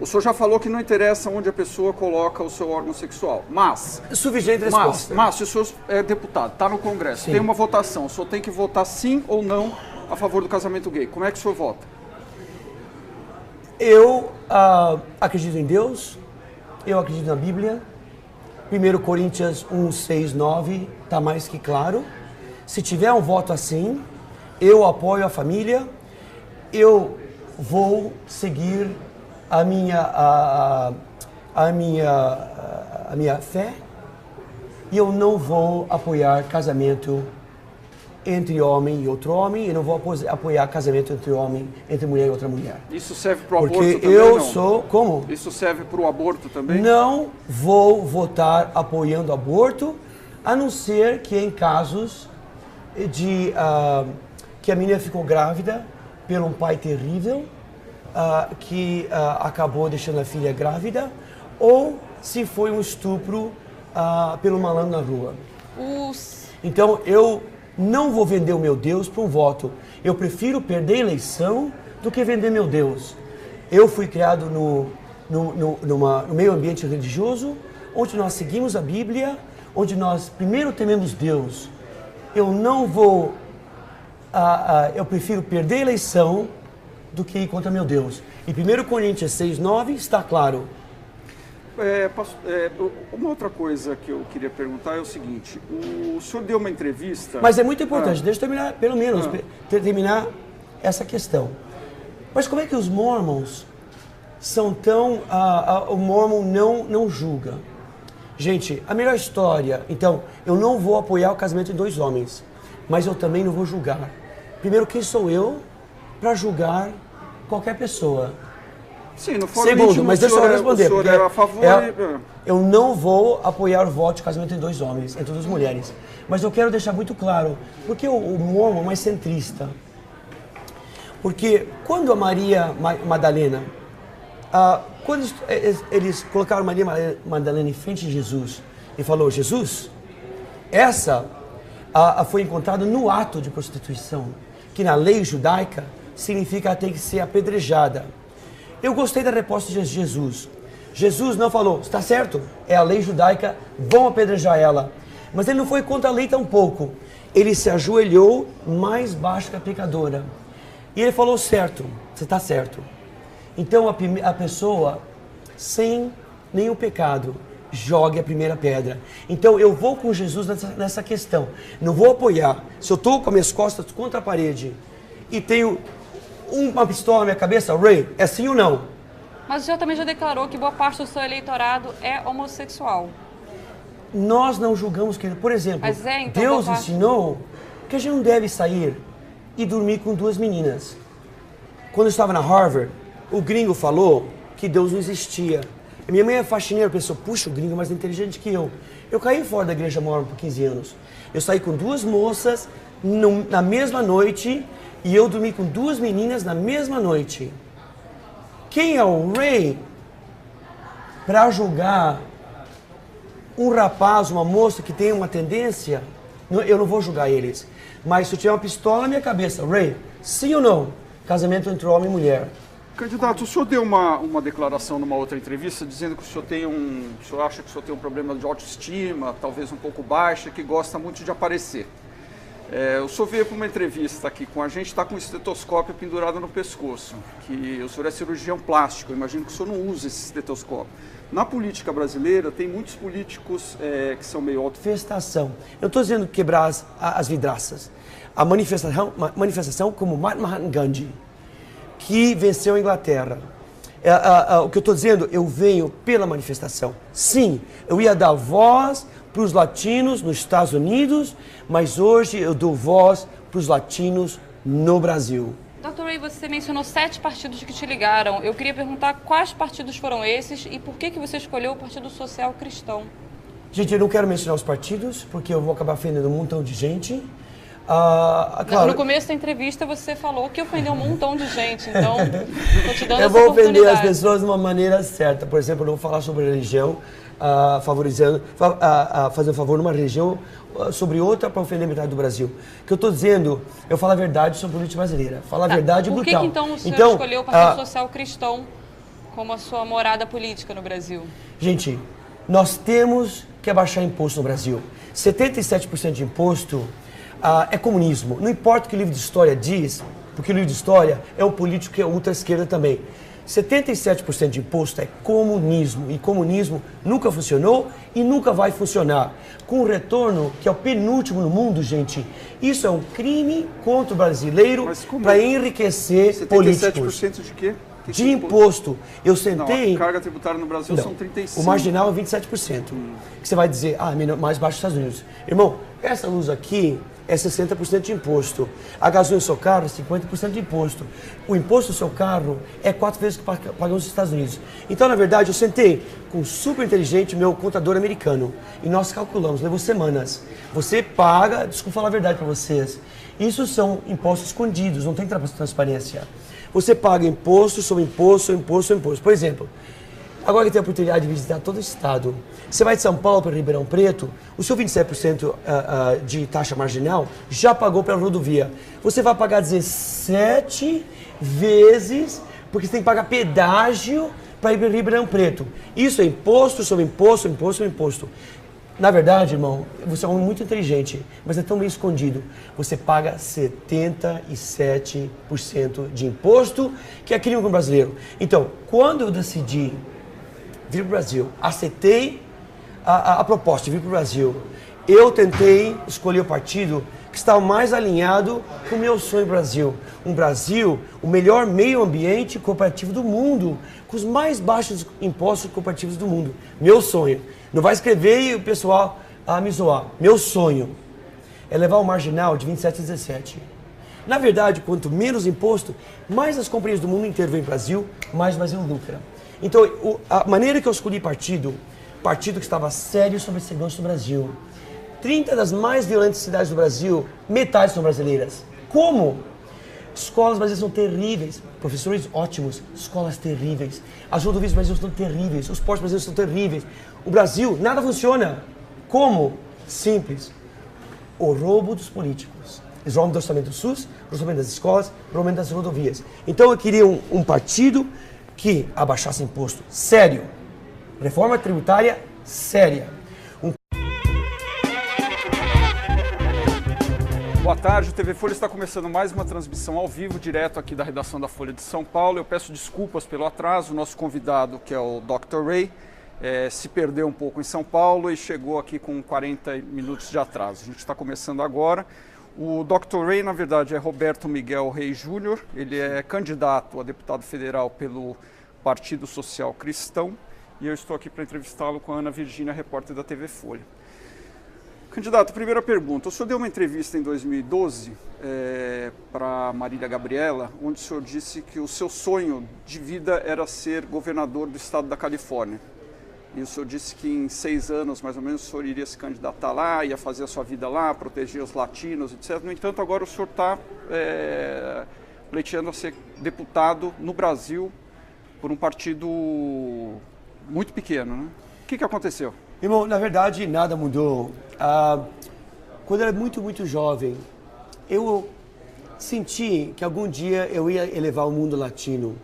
S1: O senhor já falou que não interessa onde a pessoa coloca o seu órgão sexual, mas...
S2: Suficiente resposta.
S1: Mas se o senhor é deputado, está no Congresso, tem uma votação, o senhor tem que votar sim ou não a favor do casamento gay. Como é que o senhor vota?
S2: Eu acredito em Deus, eu acredito na Bíblia. 1 Coríntios 1, 6, 9, está mais que claro. Se tiver um voto assim, eu apoio a família, eu vou seguir a minha fé e eu não vou apoiar casamento entre homem e outro homem, eu não vou apoiar casamento entre mulher e outra mulher.
S1: Isso serve para o aborto
S2: também?
S1: Porque
S2: eu sou... Como?
S1: Isso serve para o aborto também?
S2: Não vou votar apoiando aborto, a não ser que em casos de que a menina ficou grávida por um pai terrível, que acabou deixando a filha grávida, ou se foi um estupro pelo malandro na rua. Então, eu não vou vender o meu Deus para um voto. Eu prefiro perder a eleição do que vender meu Deus. Eu fui criado no meio ambiente religioso, onde nós seguimos a Bíblia, onde nós primeiro tememos Deus. Eu não vou... eu prefiro perder a eleição do que ir contra meu Deus. Em 1 Coríntios 6, 9 está claro.
S1: Uma outra coisa que eu queria perguntar é o seguinte, o senhor deu uma entrevista...
S2: Mas é muito importante, deixa eu terminar, pelo menos, terminar essa questão. Mas como é que os mormons são tão... o mormon não julga. Gente, a melhor história... Então, eu não vou apoiar o casamento de dois homens, mas eu também não vou julgar. Primeiro, quem sou eu para julgar qualquer pessoa?
S1: Sim, no foro
S2: Segundo,
S1: íntimo,
S2: mas deixa eu responder.
S1: O senhor é a favor
S2: eu não vou apoiar o voto de casamento entre dois homens, entre duas mulheres. Mas eu quero deixar muito claro, porque o mormon é mais centrista. Porque quando a Maria Madalena, quando eles colocaram Maria Madalena em frente de Jesus e falou, Jesus, essa foi encontrada no ato de prostituição, que na lei judaica significa ela tem que ser apedrejada. Eu gostei da resposta de Jesus. Jesus não falou, está certo, é a lei judaica, vão apedrejar ela. Mas ele não foi contra a lei tampouco. Ele se ajoelhou mais baixo que a pecadora. E ele falou, certo, você está certo. Então a pessoa, sem nenhum pecado, jogue a primeira pedra. Então eu vou com Jesus nessa questão. Não vou apoiar. Se eu estou com as minhas costas contra a parede e tenho uma pistola na minha cabeça, Ray, é sim ou não?
S3: Mas o senhor também já declarou que boa parte do seu eleitorado é homossexual.
S2: Nós não julgamos que, por exemplo, então, Deus ensinou que a gente não deve sair e dormir com duas meninas. Quando eu estava na Harvard, o gringo falou que Deus não existia. A minha mãe é faxineira, pensou, puxa, o gringo é mais inteligente que eu. Eu caí fora da igreja mormon por 15 anos. Eu saí com duas moças na mesma noite e eu dormi com duas meninas na mesma noite. Quem é o Ray para julgar um rapaz, uma moça que tem uma tendência? Eu não vou julgar eles. Mas se eu tiver uma pistola na minha cabeça, Ray, sim ou não? Casamento entre homem e mulher.
S1: Candidato, o senhor deu uma declaração numa outra entrevista dizendo que o senhor acha que o senhor tem um problema de autoestima, talvez um pouco baixa, que gosta muito de aparecer. O senhor veio para uma entrevista aqui com a gente, está com um estetoscópio pendurado no pescoço, que o senhor é cirurgião plástico, eu imagino que o senhor não usa esse estetoscópio. Na política brasileira, tem muitos políticos que são meio
S2: manifestação. Eu estou dizendo quebrar as vidraças. A manifestação como Mahatma Gandhi, que venceu a Inglaterra. O que eu estou dizendo, eu venho pela manifestação. Sim, eu ia dar voz para os latinos nos Estados Unidos, mas hoje eu dou voz para os latinos no Brasil.
S3: Dr. Ray, você mencionou 7 partidos que te ligaram. Eu queria perguntar quais partidos foram esses e por que você escolheu o Partido Social Cristão?
S2: Gente, eu não quero mencionar os partidos, porque eu vou acabar ofendendo um montão de gente.
S3: Claro. No começo da entrevista você falou que ofendeu um montão de gente, então estou te dando essa oportunidade.
S2: Eu vou ofender as pessoas de uma maneira certa. Por exemplo, eu não vou falar sobre religião, fazendo favor numa religião sobre outra para ofender metade do Brasil. O que eu estou dizendo, eu falo a verdade sobre a política brasileira. Falo a verdade
S3: brutal. Por que então o senhor escolheu o Partido Social Cristão como a sua morada política no Brasil?
S2: Gente, nós temos que abaixar imposto no Brasil. 77% de imposto é comunismo. Não importa o que o livro de história diz, porque o livro de história é um político que é ultra-esquerda também. 77% de imposto é comunismo, e comunismo nunca funcionou e nunca vai funcionar. Com o retorno, que é o penúltimo no mundo, gente, isso é um crime contra o brasileiro para enriquecer políticos.
S1: 77% de quê?
S2: De imposto. Eu sentei...
S1: Não, a carga tributária no Brasil são 35%.
S2: O marginal é 27%. Que você vai dizer, mais baixo dos Estados Unidos. Irmão, essa luz aqui é 60% de imposto. A gasolina do seu carro é 50% de imposto. O imposto do seu carro é 4 vezes o que pagamos nos Estados Unidos. Então, na verdade, eu sentei com um super inteligente, meu contador americano, e nós calculamos, levou semanas. Você paga, desculpa falar a verdade para vocês, isso são impostos escondidos, não tem transparência. Você paga imposto sobre imposto, imposto, imposto. Por exemplo, agora que tem a oportunidade de visitar todo o estado, você vai de São Paulo para Ribeirão Preto, o seu 27% de taxa marginal já pagou pela rodovia. Você vai pagar 17 vezes, porque você tem que pagar pedágio para ir para Ribeirão Preto. Isso é imposto sobre imposto, imposto sobre imposto. Na verdade, irmão, você é um homem muito inteligente, mas é tão bem escondido. Você paga 77% de imposto, que é crime com o brasileiro. Então, quando eu decidi vir para o Brasil, aceitei a proposta de vir para o Brasil, eu tentei escolher o partido que estava mais alinhado com o meu sonho Brasil. Um Brasil, o melhor meio ambiente cooperativo do mundo, com os mais baixos impostos cooperativos do mundo. Meu sonho. Não vai escrever e o pessoal me zoar. Meu sonho é levar o marginal de 27 a 17. Na verdade, quanto menos imposto, mais as companhias do mundo inteiro vêm para o Brasil, mais o Brasil lucra. Então, a maneira que eu escolhi partido que estava sério sobre a segurança do Brasil. 30 das mais violentas cidades do Brasil, metade são brasileiras. Como? Escolas brasileiras são terríveis, professores ótimos, escolas terríveis. As rodovias brasileiras são terríveis, os portos brasileiros são terríveis. O Brasil, nada funciona. Como? Simples. O roubo dos políticos. Eles roubam do orçamento do SUS, do orçamento das escolas, do orçamento das rodovias. Então eu queria um partido que abaixasse imposto sério. Reforma tributária séria.
S1: Boa tarde, o TV Folha está começando mais uma transmissão ao vivo, direto aqui da redação da Folha de São Paulo. Eu peço desculpas pelo atraso, o nosso convidado, que é o Dr. Ray, se perdeu um pouco em São Paulo e chegou aqui com 40 minutos de atraso. A gente está começando agora. O Dr. Ray, na verdade, é Roberto Miguel Rey Júnior, ele é candidato a deputado federal pelo Partido Social Cristão e eu estou aqui para entrevistá-lo com a Ana Virgínia, repórter da TV Folha. Candidato, primeira pergunta. O senhor deu uma entrevista em 2012 para Marília Gabriela, onde o senhor disse que o seu sonho de vida era ser governador do estado da Califórnia. E o senhor disse que em 6 anos, mais ou menos, o senhor iria se candidatar lá, ia fazer a sua vida lá, proteger os latinos, etc. No entanto, agora o senhor está pleiteando a ser deputado no Brasil por um partido muito pequeno, né? O que aconteceu?
S2: Irmão, na verdade, nada mudou. Quando eu era muito jovem, eu senti que algum dia eu ia elevar o mundo latino.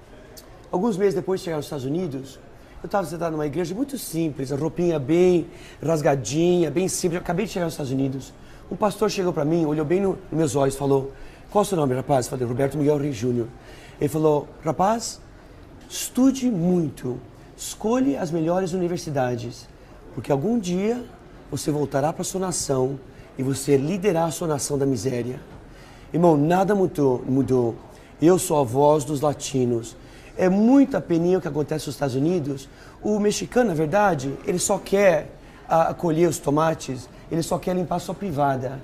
S2: Alguns meses depois de chegar nos Estados Unidos, eu estava sentado numa igreja muito simples, a roupinha bem rasgadinha, bem simples. Eu acabei de chegar nos Estados Unidos, Um pastor chegou para mim, olhou bem nos meus olhos e falou, qual é o seu nome, rapaz? Eu falei, Roberto Miguel Reis Júnior. Ele falou, rapaz, estude muito, escolhe as melhores universidades, porque algum dia você voltará para a sua nação e você liderar a sua nação da miséria. Irmão, nada mudou. Eu sou a voz dos latinos. É muita peninha o que acontece nos Estados Unidos. O mexicano, na verdade, ele só quer colher os tomates, ele só quer limpar a sua privada.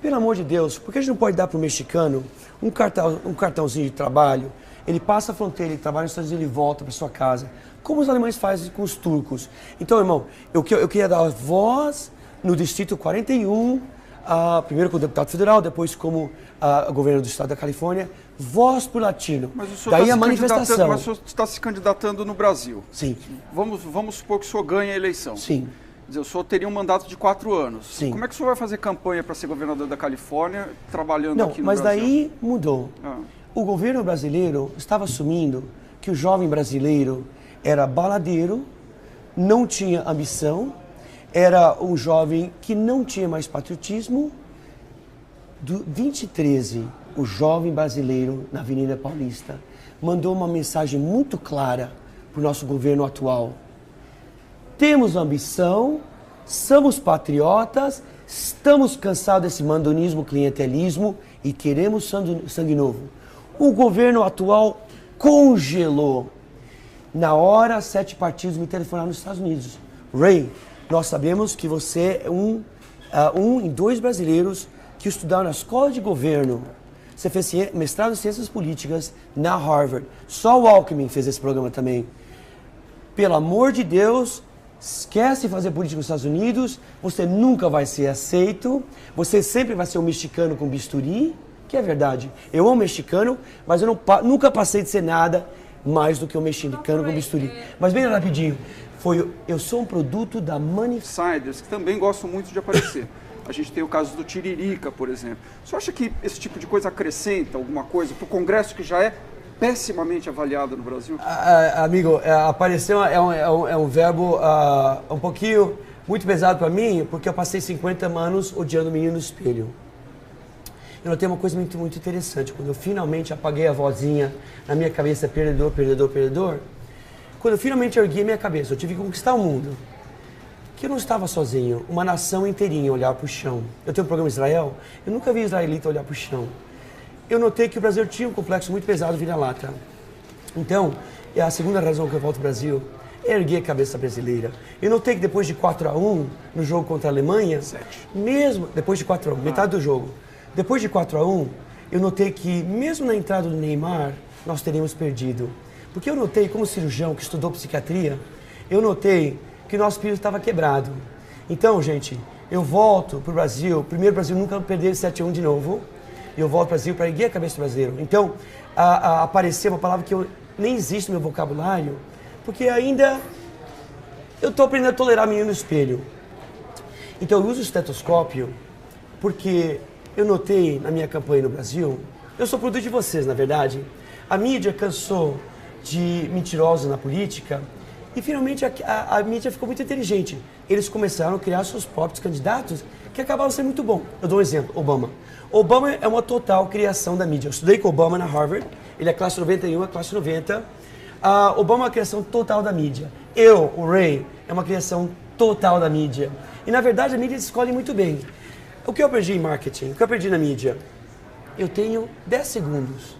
S2: Pelo amor de Deus, por que a gente não pode dar para o mexicano um cartãozinho de trabalho? Ele passa a fronteira, ele trabalha nos Estados Unidos, ele volta para sua casa. Como os alemães fazem com os turcos. Então, irmão, eu queria dar voz no Distrito 41, primeiro como deputado federal, depois como governador do estado da Califórnia, voz para o latino.
S1: Mas o senhor
S2: daí
S1: está
S2: a manifestação.
S1: Mas o senhor está se candidatando no Brasil.
S2: Sim.
S1: Vamos supor que o senhor ganhe a eleição.
S2: Sim.
S1: Quer dizer, o senhor teria um mandato de 4 anos.
S2: Sim.
S1: Como é que o senhor vai fazer campanha para ser governador da Califórnia trabalhando aqui no Brasil?
S2: Mas daí mudou. O governo brasileiro estava assumindo que o jovem brasileiro era baladeiro, não tinha ambição, era um jovem que não tinha mais patriotismo. Do 2013, o jovem brasileiro na Avenida Paulista mandou uma mensagem muito clara para o nosso governo atual. Temos ambição, somos patriotas, estamos cansados desse mandonismo, clientelismo e queremos sangue novo. O governo atual congelou. Na hora, 7 partidos me telefonaram nos Estados Unidos. Ray, nós sabemos que você é um em 2 brasileiros que estudaram na escola de governo. Você fez mestrado em ciências políticas na Harvard. Só o Alckmin fez esse programa também. Pelo amor de Deus, esquece de fazer política nos Estados Unidos, você nunca vai ser aceito, você sempre vai ser um mexicano com bisturi, que é verdade. Eu amo mexicano, mas eu nunca passei de ser nada mais do que um mexicano com bisturi. Mas bem rapidinho, eu sou um produto da
S1: insiders que também gostam muito de aparecer. A gente tem o caso do Tiririca, por exemplo. Você acha que esse tipo de coisa acrescenta alguma coisa para o Congresso que já é pessimamente avaliado no Brasil?
S2: Amigo, apareceu é um verbo um pouquinho muito pesado para mim, porque eu passei 50 anos odiando o menino no espelho. Eu notei uma coisa muito, muito interessante. Quando eu finalmente apaguei a vozinha na minha cabeça, perdedor, perdedor, perdedor, quando eu finalmente ergui a minha cabeça, eu tive que conquistar o mundo. Que eu não estava sozinho, uma nação inteirinha olhar para o chão. Eu tenho um programa em Israel, eu nunca vi israelita olhar para o chão. Eu notei que o Brasil tinha um complexo muito pesado vira-lata. Então, a segunda razão que eu volto ao Brasil é erguer a cabeça brasileira. Eu notei que depois de 4-1 no jogo contra a Alemanha,
S1: 7.
S2: Mesmo depois de 4-1, metade do jogo, depois de 4-1, eu notei que mesmo na entrada do Neymar, nós teríamos perdido. Porque eu notei, como cirurgião que estudou psiquiatria, eu notei que o nosso espírito estava quebrado. Então, gente, eu volto para o Brasil, primeiro o Brasil nunca perder 7-1 de novo, eu volto para o Brasil para erguer a cabeça do brasileiro. Então, apareceu uma palavra que nem existe no meu vocabulário, porque ainda eu estou aprendendo a tolerar menino no espelho. Então, eu uso o estetoscópio porque eu notei na minha campanha no Brasil, eu sou produto de vocês, na verdade, a mídia cansou de mentirosos na política e finalmente a mídia ficou muito inteligente. Eles começaram a criar seus próprios candidatos que acabaram sendo muito bons. Eu dou um exemplo, Obama. Obama é uma total criação da mídia. Eu estudei com Obama na Harvard, ele é classe 91, é classe 90. Obama é uma criação total da mídia. O Ray, é uma criação total da mídia. E na verdade a mídia escolhe muito bem. O que eu aprendi em marketing, o que eu aprendi na mídia? Eu tenho 10 segundos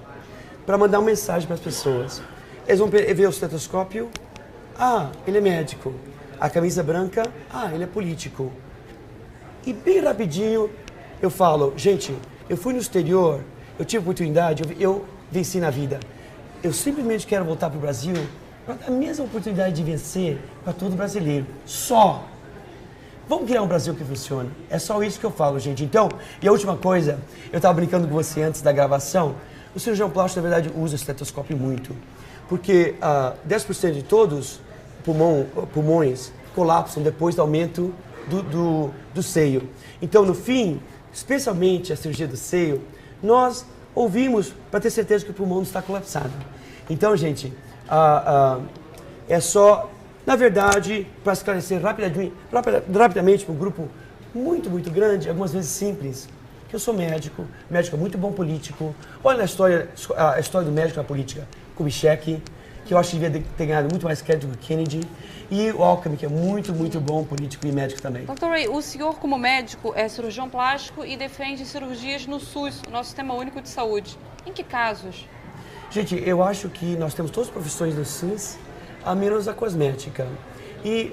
S2: para mandar uma mensagem para as pessoas. Eles vão ver o estetoscópio, ele é médico. A camisa branca, ele é político. E bem rapidinho eu falo, gente, eu fui no exterior, eu tive oportunidade, eu venci na vida. Eu simplesmente quero voltar para o Brasil para dar a mesma oportunidade de vencer para todo brasileiro. Só. Vamos criar um Brasil que funciona. É só isso que eu falo, gente. Então, e a última coisa, eu estava brincando com você antes da gravação, o cirurgião plástico, na verdade, usa o estetoscópio muito. Porque 10% de todos pulmões colapsam depois do aumento do seio. Então, no fim, especialmente a cirurgia do seio, nós ouvimos para ter certeza que o pulmão não está colapsado. Então, gente, é só, na verdade, para esclarecer rapidamente para o grupo muito grande, algumas vezes simples. Que eu sou médico é muito bom político. Olha a história do médico na política. Kubitschek, que eu acho que devia ter ganhado muito mais crédito que Kennedy. E o Alckmin, que é muito bom político e médico também.
S3: Dr. Ray, o senhor como médico é cirurgião plástico e defende cirurgias no SUS, o nosso Sistema Único de Saúde. Em que casos?
S2: Gente, eu acho que nós temos todas as profissões no SUS, a menos a cosmética. E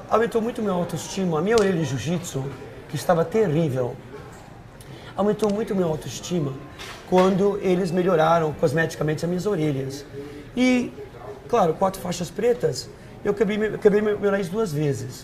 S2: aumentou muito minha autoestima. A minha orelha de jiu-jitsu, que estava terrível, aumentou muito minha autoestima quando eles melhoraram cosmeticamente as minhas orelhas. E, claro, 4 faixas pretas, eu quebrei meu nariz 2 vezes.